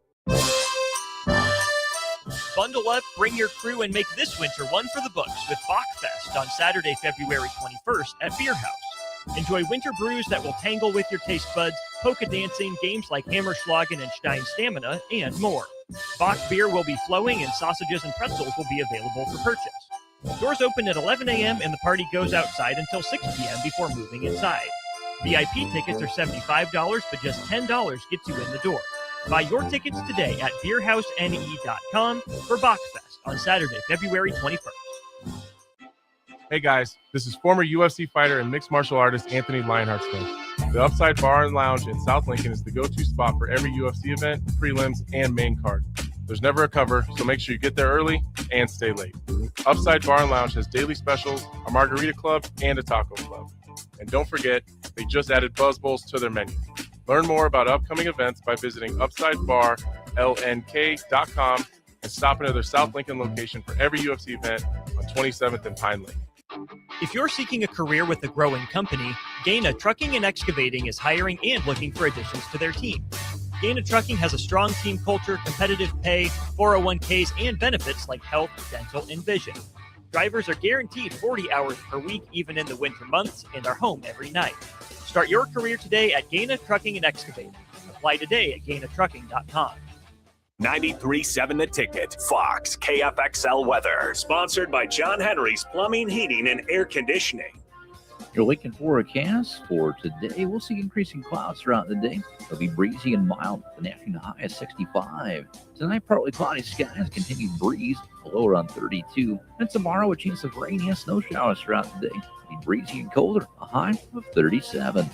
Bundle up, bring your crew, and make this winter one for the books with Bachfest on Saturday, February 21st at Beer House. Enjoy winter brews that will tangle with your taste buds, polka dancing, games like Hammerschlagen and Stein Stamina, and more. Bach beer will be flowing, and sausages and pretzels will be available for purchase. Doors open at 11 a.m. and the party goes outside until 6 p.m. before moving inside. VIP tickets are $75, but just $10 gets you in the door. Buy your tickets today at beerhousene.com for Bachfest on Saturday, February 21st. Hey guys, this is former UFC fighter and mixed martial artist Anthony Lionheart Smith. The Upside Bar and Lounge in South Lincoln is the go-to spot for every UFC event, prelims, and main card. There's never a cover, so make sure you get there early and stay late. Upside Bar and Lounge has daily specials, a margarita club, and a taco club. And don't forget, they just added Buzz Bowls to their menu. Learn more about upcoming events by visiting UpsideBarLNK.com and stop into their South Lincoln location for every UFC event on 27th and Pine Lake. If you're seeking a career with a growing company, Gaina Trucking and Excavating is hiring and looking for additions to their team. Gaina Trucking has a strong team culture, competitive pay, 401ks, and benefits like health, dental, and vision. Drivers are guaranteed 40 hours per week, even in the winter months, and are home every night. Start your career today at Gaina Trucking and Excavating. Apply today at GainaTrucking.com. 93.7 The Ticket, Fox, KFXL weather. Sponsored by John Henry's Plumbing, Heating, and Air Conditioning. Your Lincoln forecast for today, we'll see increasing clouds throughout the day. It'll be breezy and mild with an afternoon high at 65. Tonight, partly cloudy skies, continued breeze, a low around 32. And tomorrow, a chance of rain and snow showers throughout the day. It'll be breezy and colder, a high of 37.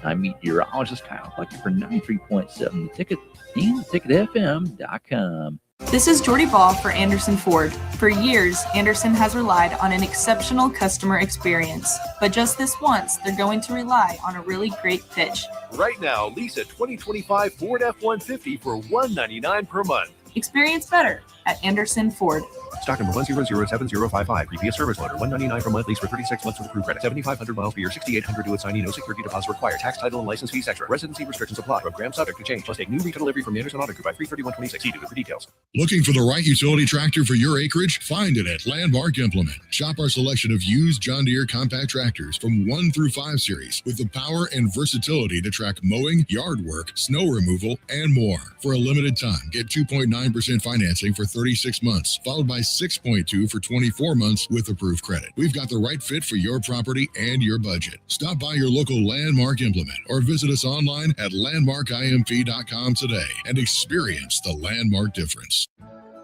I'm meteorologist Kyle Flecker for 93.7 The Ticket and theticketfm.com. This is Jordy Ball for Anderson Ford. For years, Anderson has relied on an exceptional customer experience. But just this once, they're going to rely on a really great pitch. Right now, lease a 2025 Ford F-150 for $199 per month. Experience better at Anderson Ford. Stock number 1007055. Previous service loader. $199 per month. Lease for 36 months with approved credit. 7,500 miles per year. 6,800 to assignee. No security deposit required. Tax, title, and license fees extra. Residency restrictions apply. Program subject to change. Must take new retail delivery from the Anderson Auto Group by 3/31/26. See dealer for details. Looking for the right utility tractor for your acreage? Find it at Landmark Implement. Shop our selection of used John Deere compact tractors from 1 through 5 series with the power and versatility to track mowing, yard work, snow removal, and more. For a limited time, get 2.9% financing for 36 months, followed by 6.2 for 24 months with approved credit. We've got the right fit for your property and your budget. Stop by your local Landmark Implement or visit us online at landmarkimp.com today and experience the Landmark difference.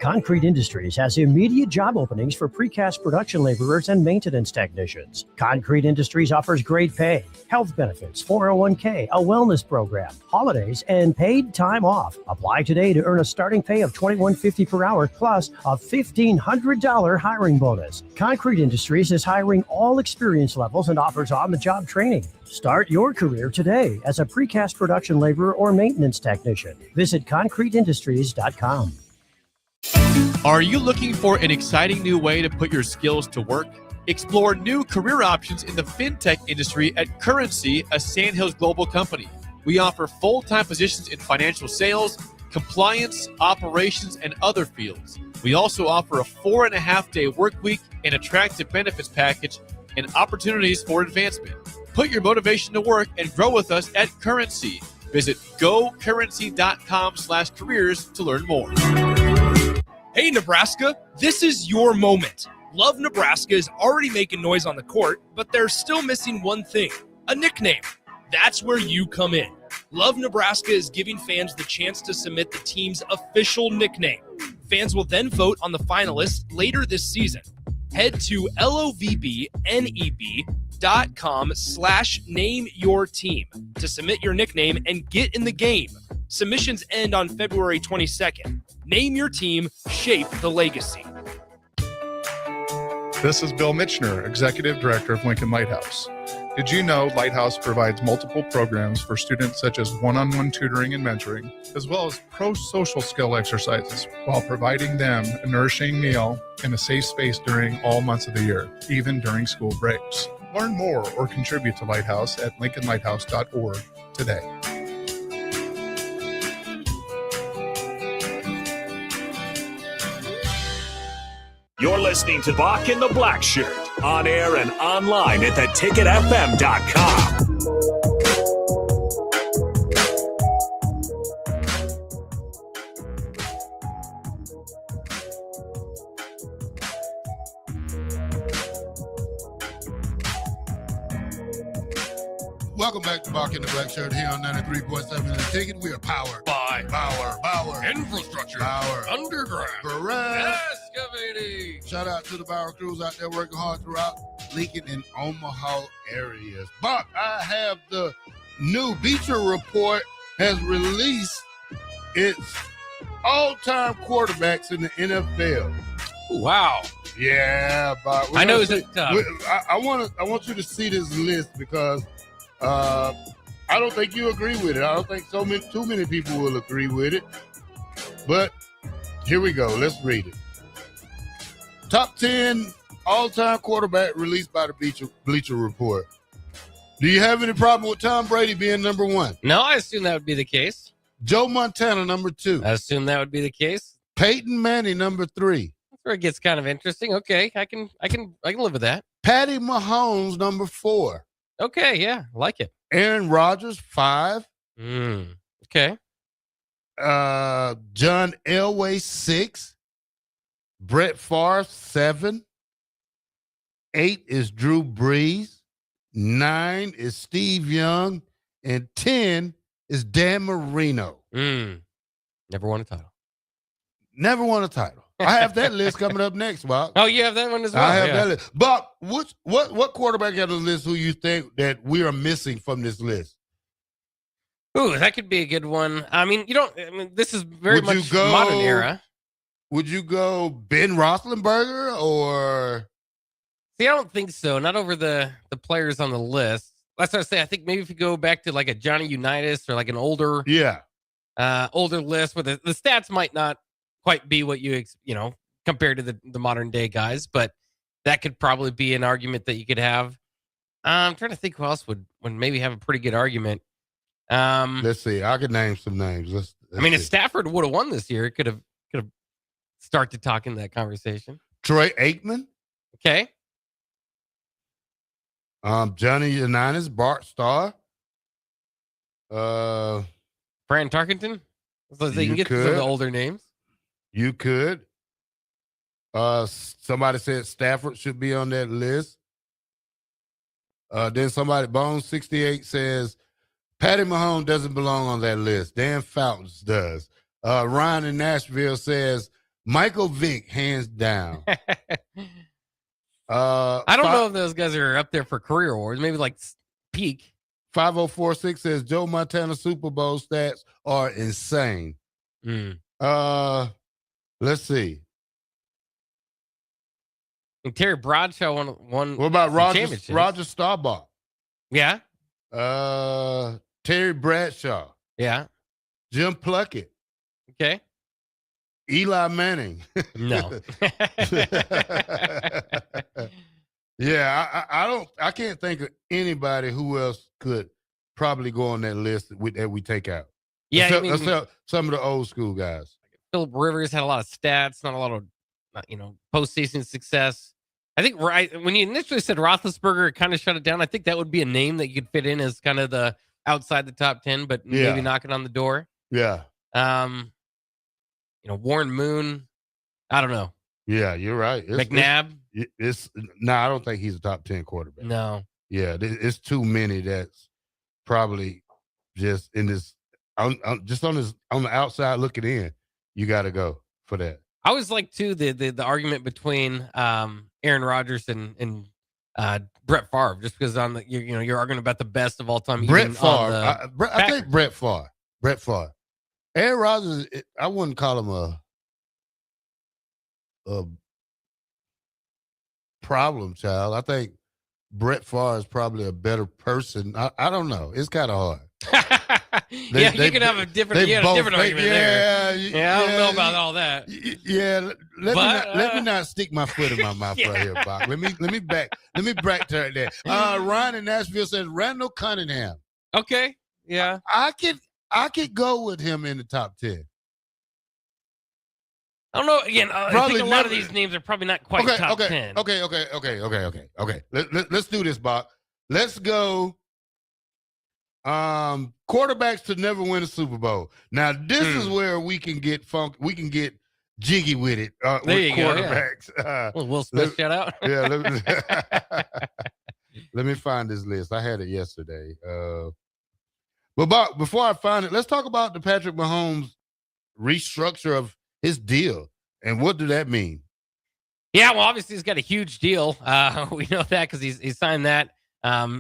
Concrete Industries has immediate job openings for precast production laborers and maintenance technicians. Concrete Industries offers great pay, health benefits, 401k, a wellness program, holidays, and paid time off. Apply today to earn a starting pay of $21.50 per hour plus a $1,500 hiring bonus. Concrete Industries is hiring all experience levels and offers on-the-job training. Start your career today as a precast production laborer or maintenance technician. Visit concreteindustries.com. Are you looking for an exciting new way to put your skills to work? Explore new career options in the fintech industry at Currency, a Sandhills global company. We offer full-time positions in financial sales, compliance, operations, and other fields. We also offer a 4.5-day work week, an attractive benefits package, and opportunities for advancement. Put your motivation to work and grow with us at Currency. Visit gocurrency.com/careers to learn more. Hey, Nebraska, this is your moment. Love Nebraska is already making noise on the court, but they're still missing one thing, a nickname. That's where you come in. Love Nebraska is giving fans the chance to submit the team's official nickname. Fans will then vote on the finalists later this season. Head to lovneb.com/nameyourteam to submit your nickname and get in the game. Submissions end on February 22nd. Name your team, shape the legacy. This is Bill Mitchner, Executive Director of Lincoln Lighthouse. Did you know Lighthouse provides multiple programs for students such as one-on-one tutoring and mentoring, as well as pro-social skill exercises, while providing them a nourishing meal and a safe space during all months of the year, even during school breaks? Learn more or contribute to Lighthouse at lincolnlighthouse.org today. You're listening to Bock the Blackshirt, on air and online at theticketfm.com. Welcome back to Bock the Blackshirt here on 93.7 The Ticket. We are powered by Power. Infrastructure. Power. Underground. Correct. Excavating. Shout out to the Bauer crews out there working hard throughout Lincoln and Omaha areas. Buck, I have the new Beecher Report has released its all-time quarterbacks in the NFL. Wow. Yeah, Buck. I know it's tough. I want you to see this list because I don't think you agree with it. I don't think too many people will agree with it. But here we go. Let's read it. Top 10 all-time quarterback released by the Bleacher Report. Do you have any problem with Tom Brady being number 1? No, I assume that would be the case. Joe Montana, number 2. I assume that would be the case. Peyton Manning, number 3. That's where it gets kind of interesting. Okay, I can live with that. Patty Mahomes, number 4. Okay, yeah, I like it. Aaron Rodgers, 5. Okay. John Elway, 6. Brett Favre, 7. 8 is Drew Brees. 9 is Steve Young, and 10 is Dan Marino. Never won a title. Never won a title. I have that list coming up next, Bob. Oh, you have that one as well. I have that list. Bob, what quarterback on the list who you think that we are missing from this list? Ooh, that could be a good one. I mean, this is very much modern era. Would you go Ben Roethlisberger or? See, I don't think so. Not over the players on the list. That's what I say. I think maybe if you go back to like a Johnny Unitas or like an older list, where the stats might not quite be what you compared to the modern day guys, but that could probably be an argument that you could have. I'm trying to think who else would maybe have a pretty good argument. Let's see. I could name some names. Let's if Stafford would have won this year, it could have started talking that conversation. Troy Aikman. Okay. Johnny Unitas, Bart Starr. Fran Tarkenton. So you can get some of the older names. You could. Somebody said Stafford should be on that list. Then somebody, Bone68 says Patty Mahomes doesn't belong on that list. Dan Fountains does. Ryan in Nashville says Michael Vick, hands down. I don't know if those guys are up there for career awards. Maybe like peak. 5046 says Joe Montana Super Bowl stats are insane. Let's see. And Terry Bradshaw won. What about Roger Staubach? Yeah. Terry Bradshaw. Yeah. Jim Plunkett. Okay. Eli Manning. No. Yeah, I can't think of anybody who else could probably go on that list that we take out. Yeah, except some of the old school guys. Phillip Rivers had a lot of stats, not a lot of postseason success. I think when you initially said Roethlisberger, it kind of shut it down. I think that would be a name that you could fit in as kind of the outside the top 10, but maybe knocking on the door. Yeah. Warren Moon. I don't know. Yeah, you're right. McNabb. I don't think he's a top 10 quarterback. No. Yeah, it's too many that's probably just in this on the outside looking in. You got to go for that. I always like too the argument between Aaron Rodgers and Brett Favre, just because you're arguing about the best of all time. Brett Favre. I think Brett Favre. Aaron Rodgers, I wouldn't call him a problem child. I think Brett Favre is probably a better person. I don't know. It's kind of hard. You can have a different argument there. I don't know about all that. Yeah, let me not stick my foot in my mouth right here, Bob. Let me back to there. Ryan in Nashville says Randall Cunningham. Okay, yeah, I could go with him in the top 10. I don't know. Again, I think a lot of these names are probably not quite top 10. Okay. Let's do this, Bob. Let's go. Quarterbacks to never win a Super Bowl. Now, this is where we can get we can get jiggy with it. There with you quarterbacks. Go. Yeah. Will Smith shout out. Yeah. Let me find this list. I had it yesterday. But Bob, before I find it, let's talk about the Patrick Mahomes restructure of his deal. And what did that mean? Yeah, well, obviously he's got a huge deal. We know that because he signed that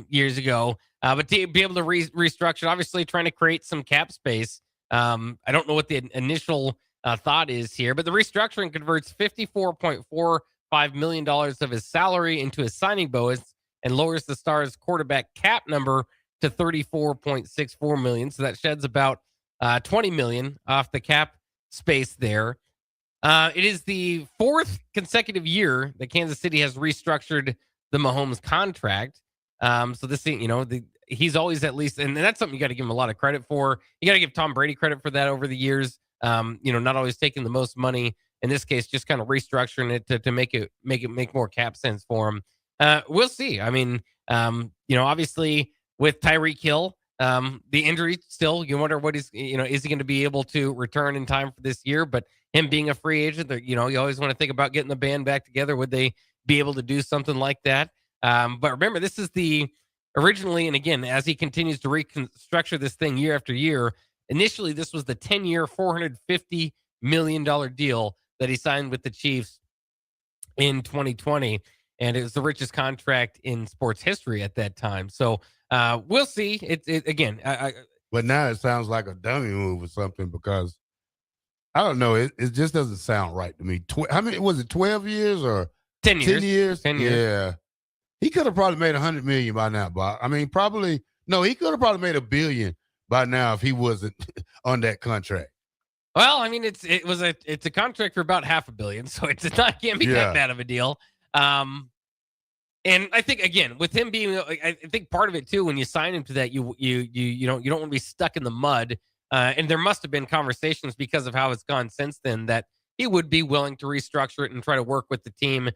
years ago. But to be able to restructure, obviously trying to create some cap space. I don't know what the initial thought is here, but the restructuring converts $54.45 million of his salary into a signing bonus and lowers the Stars' quarterback cap number to $34.64 million. So that sheds about $20 million off the cap space there. It is the fourth consecutive year that Kansas City has restructured the Mahomes contract. So this thing, he's always at least, and that's something you got to give him a lot of credit for. You got to give Tom Brady credit for that over the years. Not always taking the most money. In this case, just kind of restructuring it to make more cap sense for him. We'll see. I mean, obviously with Tyreek Hill, the injury still, you wonder what is he going to be able to return in time for this year? But him being a free agent, you always want to think about getting the band back together. Would they be able to do something like that? But remember, this is the originally, and again, as he continues to restructure this thing year after year, initially this was the 10-year, $450 million deal that he signed with the Chiefs in 2020. And it was the richest contract in sports history at that time. So we'll see. But now it sounds like a dummy move or something because I don't know. It just doesn't sound right to me. How many was it? 12 years or 10 years? 10 years. 10 years. Yeah, he could have probably made $100 million by now. Bob. I mean, probably no. He could have probably made $1 billion by now if he wasn't on that contract. Well, I mean, it's a contract for about $500 million, so can't be that bad of a deal. And I think again with him being, I think part of it too, when you sign him to that, you don't want to be stuck in the mud. And there must have been conversations because of how it's gone since then that he would be willing to restructure it and try to work with the team.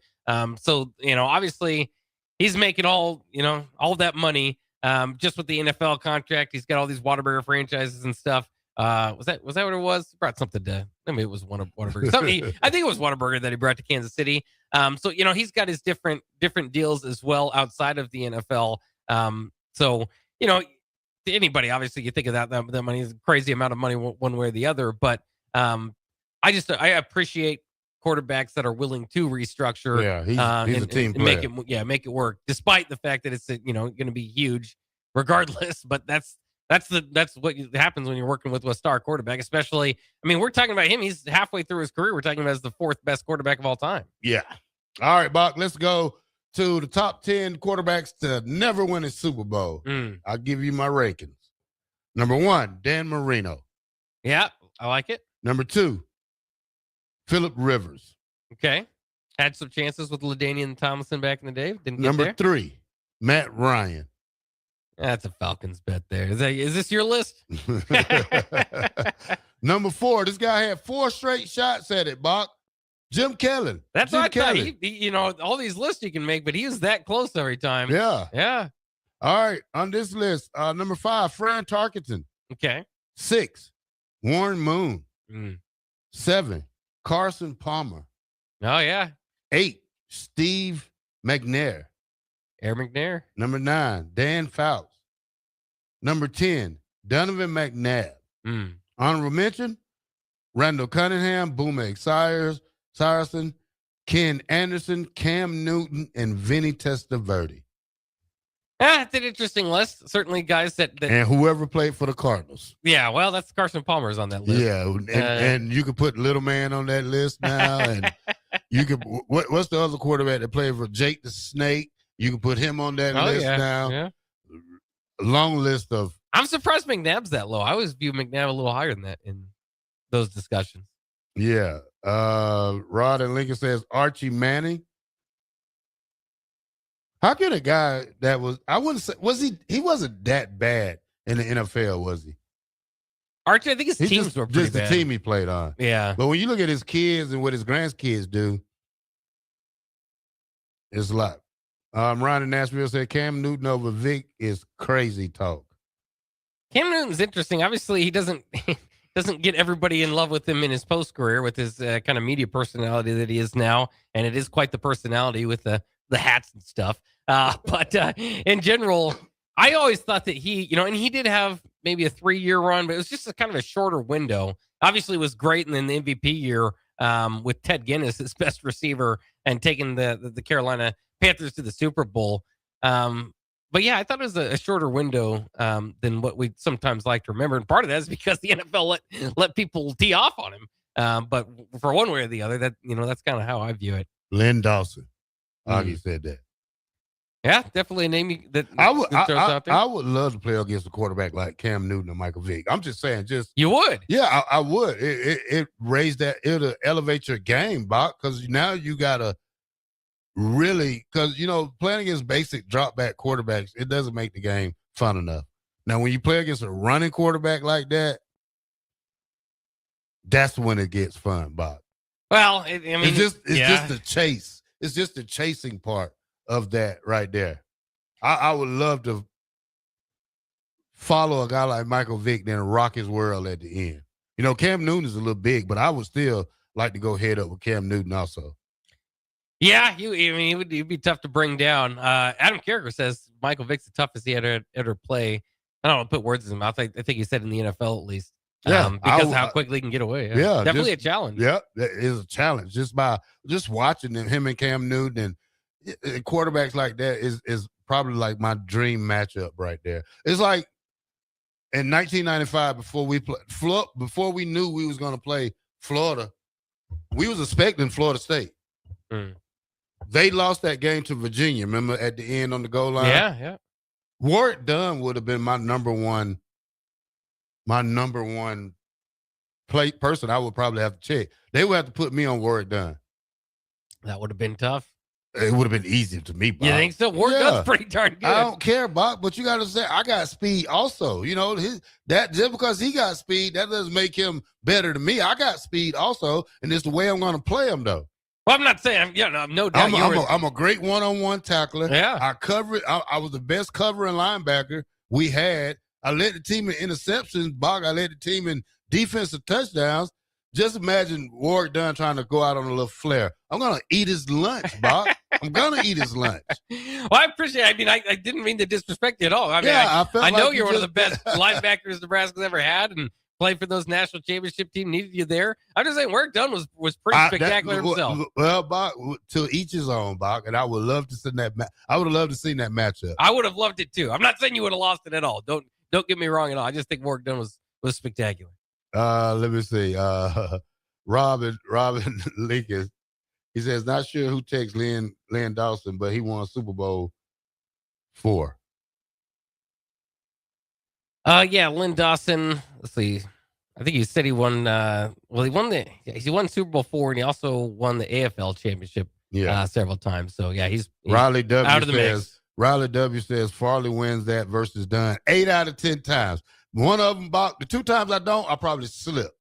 So obviously he's making all that money just with the NFL contract. He's got all these Whataburger franchises and stuff. Was that what it was? He brought something to. I mean, it was Whataburger. I think it was Whataburger that he brought to Kansas City. So he's got his different deals as well outside of the NFL. So to anybody, obviously, you think of that money is a crazy amount of money one way or the other. But I appreciate quarterbacks that are willing to restructure. Yeah, he's a team player. Make it work, despite the fact that it's going to be huge, regardless. But that's what happens when you're working with a star quarterback, especially. I mean, we're talking about him. He's halfway through his career. We're talking about as the 4th best quarterback of all time. Yeah. All right, Bock, let's go to the top 10 quarterbacks to never win a Super Bowl. I'll give you my rankings. Number 1, Dan Marino. Yeah, I like it. Number 2, Phillip Rivers. Okay. Had some chances with LaDainian Tomlinson back in the day. Didn't get Number there. 3, Matt Ryan. That's a Falcons bet there. Is this your list? Number 4, this guy had 4 straight shots at it, Bock. Jim Kelly. That's Jim what I thought. Kelly. All these lists you can make, but he was that close every time. Yeah. Yeah. All right. On this list, number 5, Fran Tarkenton. Okay. 6, Warren Moon. 7, Carson Palmer. Oh, yeah. 8, Steve McNair. Air McNair. Number 9, Dan Fouts. Number 10, Donovan McNabb. Honorable mention, Randall Cunningham, Boomer Esiason, Ken Anderson, Cam Newton, and Vinny Testaverde. It's an interesting list. Certainly guys that and whoever played for the Cardinals. Yeah, well, that's Carson Palmer's on that list. Yeah, and you could put Little Man on that list now. And you could what's the other quarterback that played for Jake the Snake? You can put him on that list now. Yeah. A long list of. I'm surprised McNabb's that low. I always view McNabb a little higher than that in those discussions. Yeah. Rod and Lincoln says Archie Manning. How can a guy that I wouldn't say, he wasn't that bad in the NFL, was he? Archie, I think his teams were pretty just bad. the team he played on. Yeah. But when you look at his kids and what his grandkids do, it's a lot. Ron in Nashville said Cam Newton over Vic is crazy talk. Cam Newton's interesting. Obviously, he doesn't get everybody in love with him in his post career with his kind of media personality that he is now, and it is quite the personality with the hats and stuff. But in general, I always thought that he, and he did have maybe a 3-year run, but it was just a kind of a shorter window. Obviously, it was great, and then the MVP year with Ted Guinness, his best receiver, and taking the Carolina Panthers to the Super Bowl. But yeah, I thought it was a shorter window than what we sometimes like to remember. And part of that is because the NFL let people tee off on him. But for one way or the other, that's kind of how I view it. Len Dawson. Augie said that. Yeah, definitely a name that I would love to play against a quarterback like Cam Newton or Michael Vick. I'm just saying, you would. Yeah, I would. It raised that. It'll elevate your game, Bob, because now you gotta really, because playing against basic drop back quarterbacks, it doesn't make the game fun enough. Now, when you play against a running quarterback like that, that's when it gets fun, Bob. Well, it's just the chase. It's just the chasing part of that right there. I would love to follow a guy like Michael Vick, then rock his world at the end. Cam Newton is a little big, but I would still like to go head up with Cam Newton also. Yeah, he'd be tough to bring down. Adam Carricker says Michael Vick's the toughest he ever play. I don't want to put words in his mouth. I think he said in the NFL at least. Yeah, because of how quickly he can get away. Yeah, Definitely a challenge. Yeah, it is a challenge. Just watching him and Cam Newton and quarterbacks like that is probably like my dream matchup right there. It's like in 1995 before we knew we was going to play Florida, we was expecting Florida State. They lost that game to Virginia. Remember at the end on the goal line? Yeah. Warrick Dunn would have been my number one person I would probably have to check. They would have to put me on Warrick Dunn. That would have been tough. It would have been easy to me, Bob. You think so? Warrick Dunn's pretty darn good. I don't care, Bob, but you got to say I got speed also. You know, that just because he got speed, that doesn't make him better than me. I got speed also, and it's the way I'm going to play him, though. Well, I'm not saying, no doubt. I'm a great one-on-one tackler. Yeah. I was the best covering linebacker we had. I led the team in interceptions, Bob. I led the team in defensive touchdowns. Just imagine Warrick Dunn trying to go out on a little flare. I'm going to eat his lunch, Bob. I'm going to eat his lunch. Well, I appreciate it. I mean, I didn't mean to disrespect you at all. I mean, I know you're one of the best linebackers Nebraska's ever had and played for those national championship team, needed you there. I'm just saying Warrick Dunn was pretty spectacular himself. Well, Bob, to each his own, Bob, and I would love to see that. I would have loved to see that matchup. I would have loved it too. I'm not saying you would have lost it at all. Don't get me wrong at all. I just think Warrick Dunn was spectacular. Let me see. Robin Lincoln. He says, not sure who takes Lynn Dawson, but he won Super Bowl 4. Yeah, Lynn Dawson. Let's see. I think he said he won. He won Super Bowl 4, and he also won the AFL championship. Several times. So yeah, he's Riley W out of the mix. Riley W says Farley wins that versus Dunn 8 out of 10 times. One of them, the 2 times I don't, I probably slip.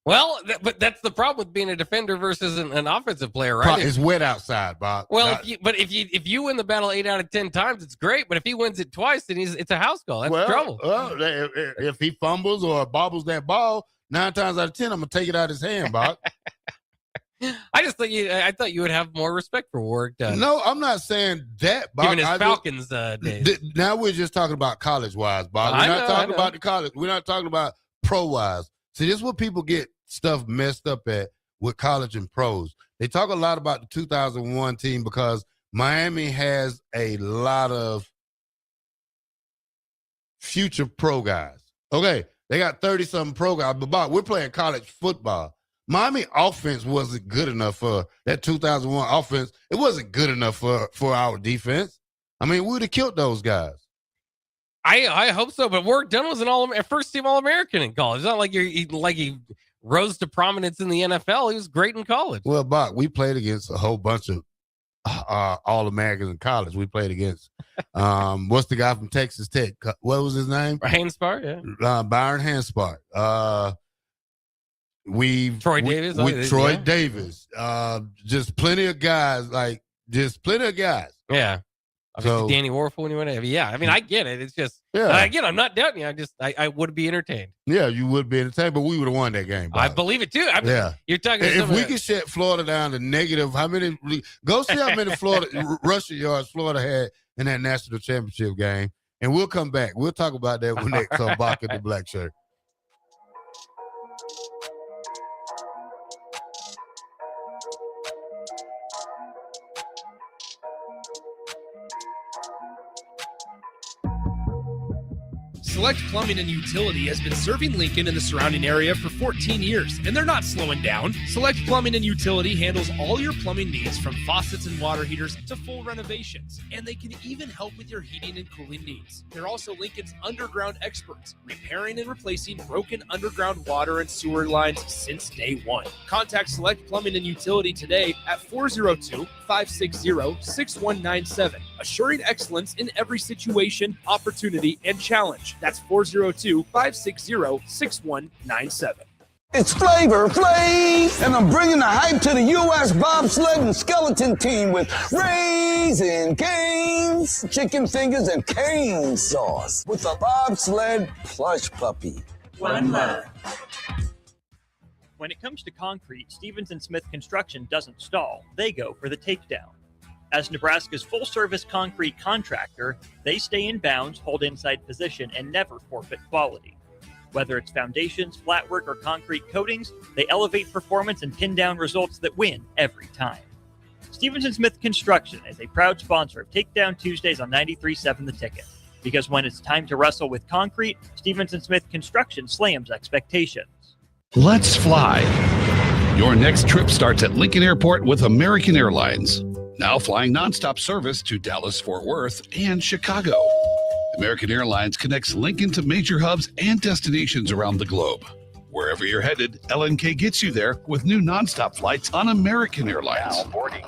Well, but that's the problem with being a defender versus an offensive player, right? It's wet outside, Bob. Well, if you win the battle 8 out of 10 times, it's great. But if he wins it twice, then it's a house call. That's trouble. Well, if he fumbles or bobbles that ball 9 times out of 10, I'm gonna take it out of his hand, Bob. I just I thought you would have more respect for Warrick Dunn. No, I'm not saying that, Bob. Given his Falcons days. Now we're just talking about college wise, Bob. We're not talking about the college. We're not talking about pro wise. See, this is what people get stuff messed up at with college and pros. They talk a lot about the 2001 team because Miami has a lot of future pro guys. Okay, they got 30-something pro guys, but Bob, we're playing college football. Miami offense wasn't good enough for that 2001 offense. It wasn't good enough for our defense. I mean, we would have killed those guys. I hope so, but Warrick Dunn was an first-team All-American in college. It's not like he rose to prominence in the NFL. He was great in college. Well, Bach, we played against a whole bunch of All-Americans in college. We played against, what's the guy from Texas Tech? What was his name? Hanspart, yeah. Byron Hanspart. Troy Davis. Troy Davis. Just plenty of guys, Yeah. Obviously, Danny Warfel when you went in. Yeah, I mean, I get it. It's just, again, I'm not doubting you. I would be entertained. Yeah, you would be entertained, but we would have won that game. I believe it too. You're talking. If we could shut Florida down to negative, go see how many rushing yards Florida had in that national championship game, and we'll come back. We'll talk about that when next on Bock The Blackshirt. Select Plumbing and Utility has been serving Lincoln and the surrounding area for 14 years, and they're not slowing down. Select Plumbing and Utility handles all your plumbing needs, from faucets and water heaters to full renovations, and they can even help with your heating and cooling needs. They're also Lincoln's underground experts, repairing and replacing broken underground water and sewer lines since day one. Contact Select Plumbing and Utility today at 402-560-6197, assuring excellence in every situation, opportunity, and challenge. That's 402-560-6197. It's Flavor Flav, and I'm bringing the hype to the U.S. bobsled and skeleton team with Raising Cane's, chicken fingers, and cane sauce with a bobsled plush puppy. One love. When it comes to concrete, Stevens & Smith Construction doesn't stall. They go for the takedown. As Nebraska's full-service concrete contractor, they stay in bounds, hold inside position, and never forfeit quality. Whether it's foundations, flatwork, or concrete coatings, they elevate performance and pin down results that win every time. Stevenson Smith Construction is a proud sponsor of Takedown Tuesdays on 93.7 The Ticket. Because when it's time to wrestle with concrete, Stevenson Smith Construction slams expectations. Let's fly. Your next trip starts at Lincoln Airport with American Airlines. Now flying nonstop service to Dallas, Fort Worth, and Chicago. American Airlines connects Lincoln to major hubs and destinations around the globe. Wherever you're headed, LNK gets you there with new nonstop flights on American Airlines. Now boarding.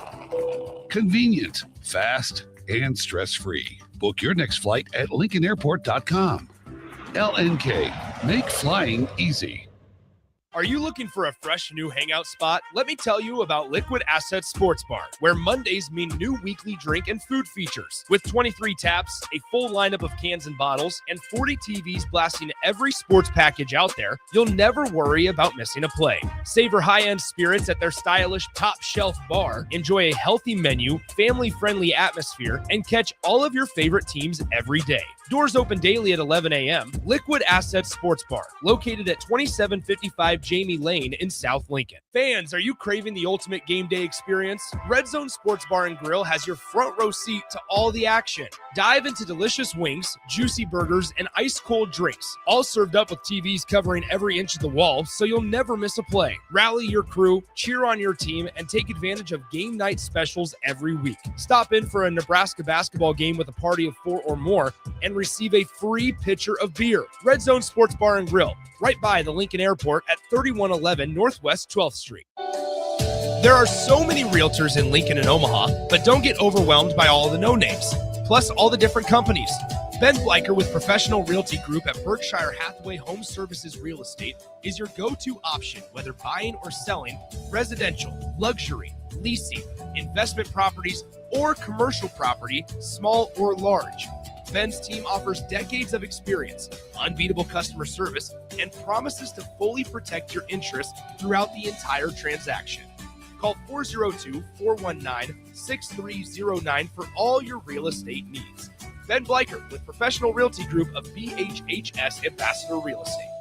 Convenient, fast, and stress-free. Book your next flight at LincolnAirport.com. LNK, make flying easy. Are you looking for a fresh new hangout spot? Let me tell you about Liquid Assets Sports Bar, where Mondays mean new weekly drink and food features. With 23 taps, a full lineup of cans and bottles, and 40 TVs blasting every sports package out there, you'll never worry about missing a play. Savor high-end spirits at their stylish top-shelf bar, enjoy a healthy menu, family-friendly atmosphere, and catch all of your favorite teams every day. Doors open daily at 11 a.m. Liquid Assets Sports Bar, located at 2755 Jamie Lane in South Lincoln. Fans, are you craving the ultimate game day experience? Red Zone Sports Bar and Grill has your front row seat to all the action. Dive into delicious wings, juicy burgers, and ice-cold drinks, all served up with TVs covering every inch of the wall, so you'll never miss a play. Rally your crew, cheer on your team, and take advantage of game night specials every week. Stop in for a Nebraska basketball game with a party of 4 or more, and receive a free pitcher of beer. Red Zone Sports Bar and Grill, right by the Lincoln Airport at 3111 Northwest 12th Street. There are so many realtors in Lincoln and Omaha, but don't get overwhelmed by all the no-names, plus all the different companies. Ben Bleicher with Professional Realty Group at Berkshire Hathaway Home Services Real Estate is your go-to option, whether buying or selling residential, luxury, leasing, investment properties, or commercial property, small or large. Ben's team offers decades of experience, unbeatable customer service, and promises to fully protect your interests throughout the entire transaction. Call 402-419-6309 for all your real estate needs. Ben Bleicher with Professional Realty Group of BHHS Ambassador Real Estate.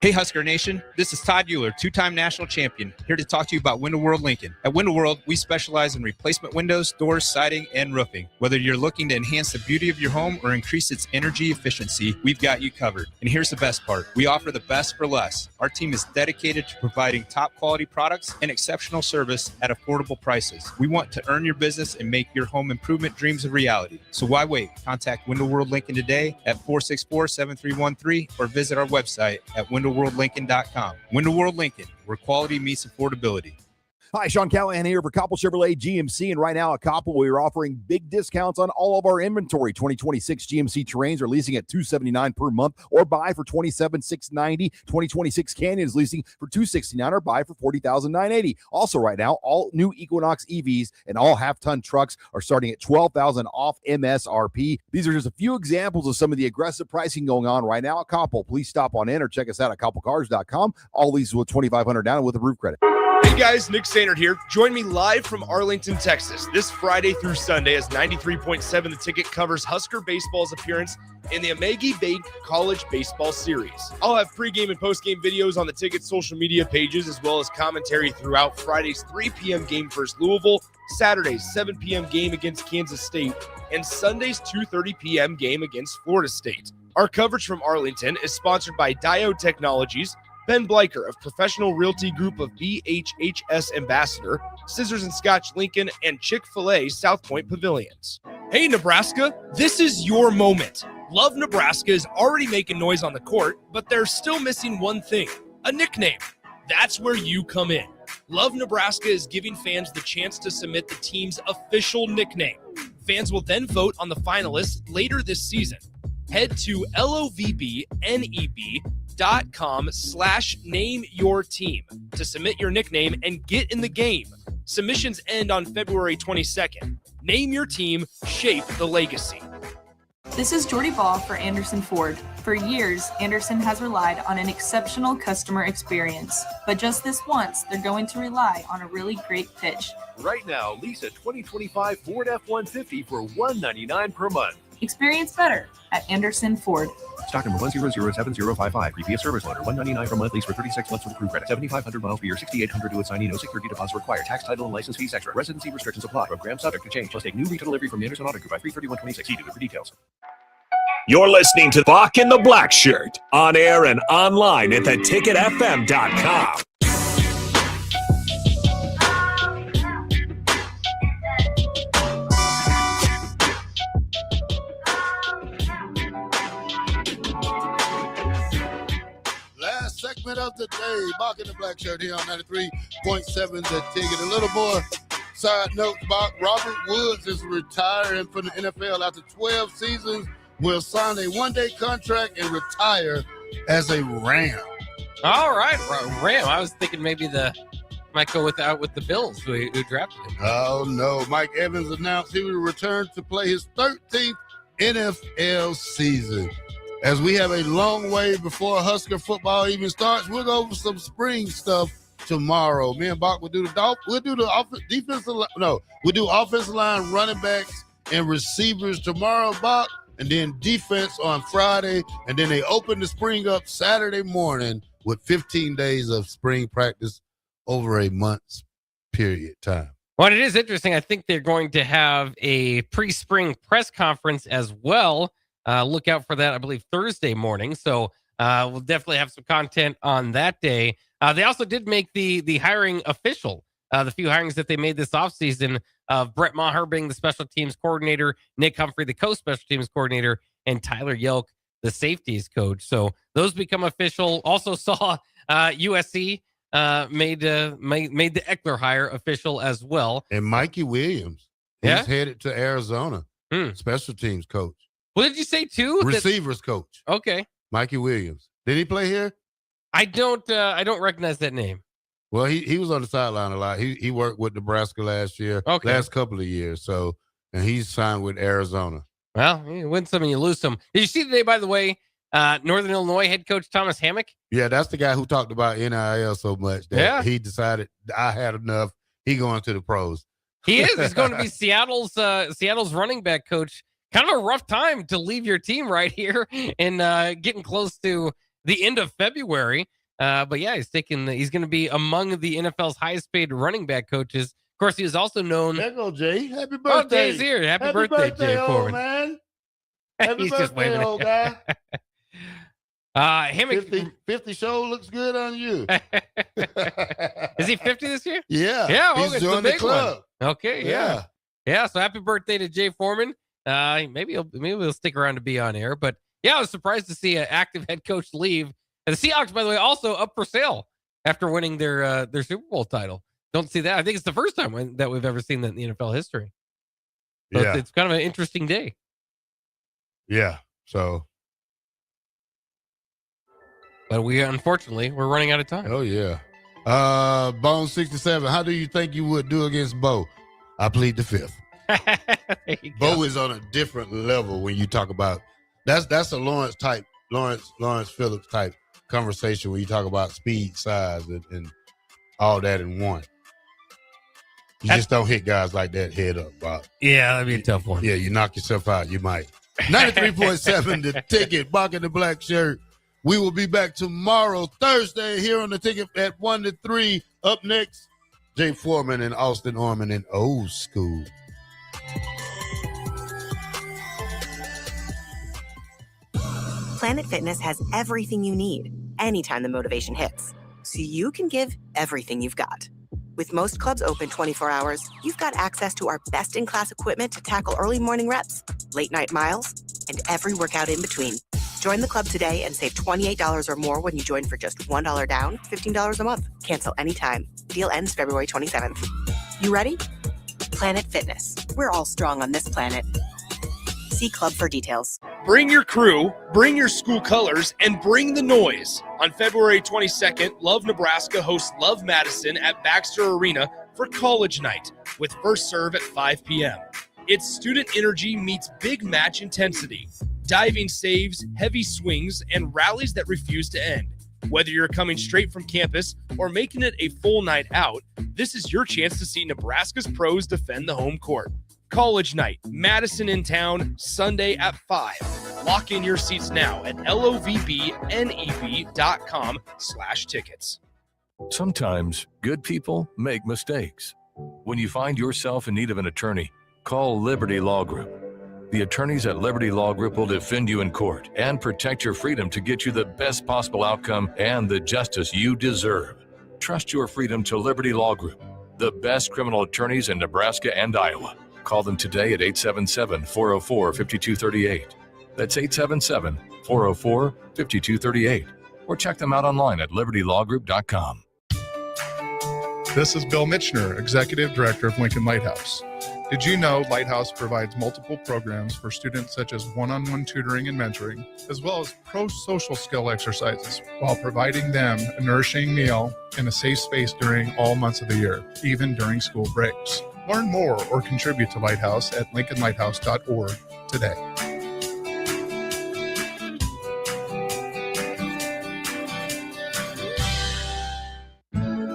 Hey Husker Nation, this is Todd Euler, two-time national champion, here to talk to you about Window World Lincoln. At Window World, we specialize in replacement windows, doors, siding, and roofing. Whether you're looking to enhance the beauty of your home or increase its energy efficiency, we've got you covered. And here's the best part. We offer the best for less. Our team is dedicated to providing top quality products and exceptional service at affordable prices. We want to earn your business and make your home improvement dreams a reality. So why wait? Contact Window World Lincoln today at 464-7313 or visit our website at WindowWorldLincoln.com. Window World Lincoln, where quality meets affordability. Hi, Sean Callahan here for Koppel Chevrolet GMC. And right now at Koppel, we are offering big discounts on all of our inventory. 2026 GMC Terrains are leasing at $279 per month or buy for $27,690. 2026 Canyon is leasing for $269 or buy for $40,980. Also right now, all new Equinox EVs and all half-ton trucks are starting at $12,000 off MSRP. These are just a few examples of some of the aggressive pricing going on right now at Koppel. Please stop on in or check us out at koppelcars.com. All leases with $2,500 down with a roof credit. Hey guys, Nick Sainert here. Join me live from Arlington, Texas, this Friday through Sunday as 93.7 The Ticket covers Husker baseball's appearance in the Amagi Bank College Baseball Series. I'll have pregame and postgame videos on the Ticket social media pages, as well as commentary throughout Friday's 3 p.m. game versus Louisville, Saturday's 7 p.m. game against Kansas State, and Sunday's 2:30 p.m. game against Florida State. Our coverage from Arlington is sponsored by Diode Technologies, Ben Bleicher of Professional Realty Group of BHHS Ambassador, Scissors and Scotch Lincoln, and Chick-fil-A South Point Pavilions. Hey Nebraska, this is your moment. Love Nebraska is already making noise on the court, but they're still missing one thing, a nickname. That's where you come in. Love Nebraska is giving fans the chance to submit the team's official nickname. Fans will then vote on the finalists later this season. Head to lovbneb.com/nameyourteam to submit your nickname and get in the game. Submissions end on February 22nd. Name your team, shape the legacy. This is Jordy Ball for Anderson Ford. For years, Anderson has relied on an exceptional customer experience. But just this once, they're going to rely on a really great pitch. Right now, lease a 2025 Ford F-150 for $199 per month. Experience better at Anderson Ford. Stock number 1007055. Previous service loaner. $199 per month. Lease for 36 months with approved credit. 7,500 miles per year. 6,800 to assignee. No security deposit required. Tax, title, and license fees extra. Residency restrictions apply. Program subject to change. Must take new retail delivery from Anderson Auto Group by 3/31/26. See dealer for details. You're listening to Bock the Blackshirt on air and online at theticketfm.com. Last segment of the day, Bock the Blackshirt here on 93.7 The Ticket. A little more side note, Bock. Robert Woods is retiring from the NFL after 12 seasons. Will sign a one-day contract and retire as a Ram. All right, Ram. I was thinking maybe might go with the Bills who drafted him. Oh, no. Mike Evans announced he will return to play his 13th NFL season. As we have a long way before Husker football even starts, we'll go over some spring stuff tomorrow. Me and Bock will do offensive line, running backs, and receivers tomorrow, Bock, and then defense on Friday, and then they open the spring up Saturday morning with 15 days of spring practice over a month's period time. Well, it is interesting. I think they're going to have a pre-spring press conference as well. Look out for that, I believe, Thursday morning. So we'll definitely have some content on that day. They also did make the hiring official. The few hirings that they made this offseason of Brett Maher being the special teams coordinator, Nick Humphrey, the co-special teams coordinator, and Tyler Yelk, the safeties coach. So those become official. Also saw USC made the Eckler hire official as well. And Mikey Williams, he's headed to Arizona, special teams coach. What did you say too? Receivers coach. Okay. Mikey Williams. Did he play here? I don't recognize that name. Well, he was on the sideline a lot. He worked with Nebraska last couple of years. So, and he's signed with Arizona. Well, you win some and you lose some. Did you see today, by the way, Northern Illinois head coach Thomas Hammock? Yeah, that's the guy who talked about NIL so much that he decided I had enough. He going to the pros. He is. He's going to be Seattle's running back coach. Kind of a rough time to leave your team right here and getting close to the end of February. But yeah, he's going to be among the NFL's highest paid running back coaches. Of course, he is also known. There go Jay. Happy birthday. Oh, Jay's here. Happy birthday, Jay old man. Happy birthday, old guy. Hammock, 50 show looks good on you. Is he 50 this year? Yeah. Yeah. He's joined the club. One. Okay. Yeah. So happy birthday to Jay Foreman. Maybe he'll stick around to be on air. But yeah, I was surprised to see an active head coach leave. And the Seahawks, by the way, also up for sale after winning their Super Bowl title. Don't see that. I think it's the first time that we've ever seen that in the NFL history. So it's kind of an interesting day. Yeah. So. But unfortunately, we're running out of time. Oh, yeah. Bone 67, how do you think you would do against Bo? I plead the fifth. Bo is on a different level when you talk about that's a Lawrence Phillips type conversation when you talk about speed, size, and all that in one. You just don't hit guys like that head up, Bob. Yeah, that'd be a tough one. Yeah, you knock yourself out, you might. 93.7 The Ticket, Bock the Blackshirt. We will be back tomorrow, Thursday, here on The Ticket at 1 to 3. Up next, Jay Foreman and Austin Orman in Old School. Planet Fitness has everything you need anytime the motivation hits, so you can give everything you've got. With most clubs open 24 hours, you've got access to our best-in-class equipment to tackle early morning reps, late-night miles, and every workout in between. Join the club today and save $28 or more when you join for just $1 down, $15 a month. Cancel anytime. Deal ends February 27th. You ready? Planet Fitness. We're all strong on this planet. See club for details. Bring your crew, bring your school colors, and bring the noise. On February 22nd, Love Nebraska hosts Love Madison at Baxter Arena for College Night with first serve at 5 p.m. It's student energy meets big match intensity. Diving saves, heavy swings, and rallies that refuse to end. Whether you're coming straight from campus or making it a full night out, this is your chance to see Nebraska's pros defend the home court. College Night, Madison in town, Sunday at 5. Lock in your seats now at lovbneb.com/tickets. Sometimes good people make mistakes. When you find yourself in need of an attorney, call Liberty Law Group. The attorneys at Liberty Law Group will defend you in court and protect your freedom to get you the best possible outcome and the justice you deserve. Trust your freedom to Liberty Law Group, the best criminal attorneys in Nebraska and Iowa. Call them today at 877-404-5238. That's 877-404-5238. Or check them out online at libertylawgroup.com. This is Bill Mitchner, Executive Director of Lincoln Lighthouse. Did you know Lighthouse provides multiple programs for students such as one-on-one tutoring and mentoring, as well as pro-social skill exercises, while providing them a nourishing meal and a safe space during all months of the year, even during school breaks? Learn more or contribute to Lighthouse at lincolnlighthouse.org today.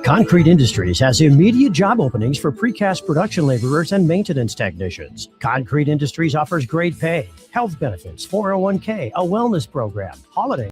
Concrete Industries has immediate job openings for precast production laborers and maintenance technicians. Concrete Industries offers great pay, health benefits, 401k, a wellness program, holiday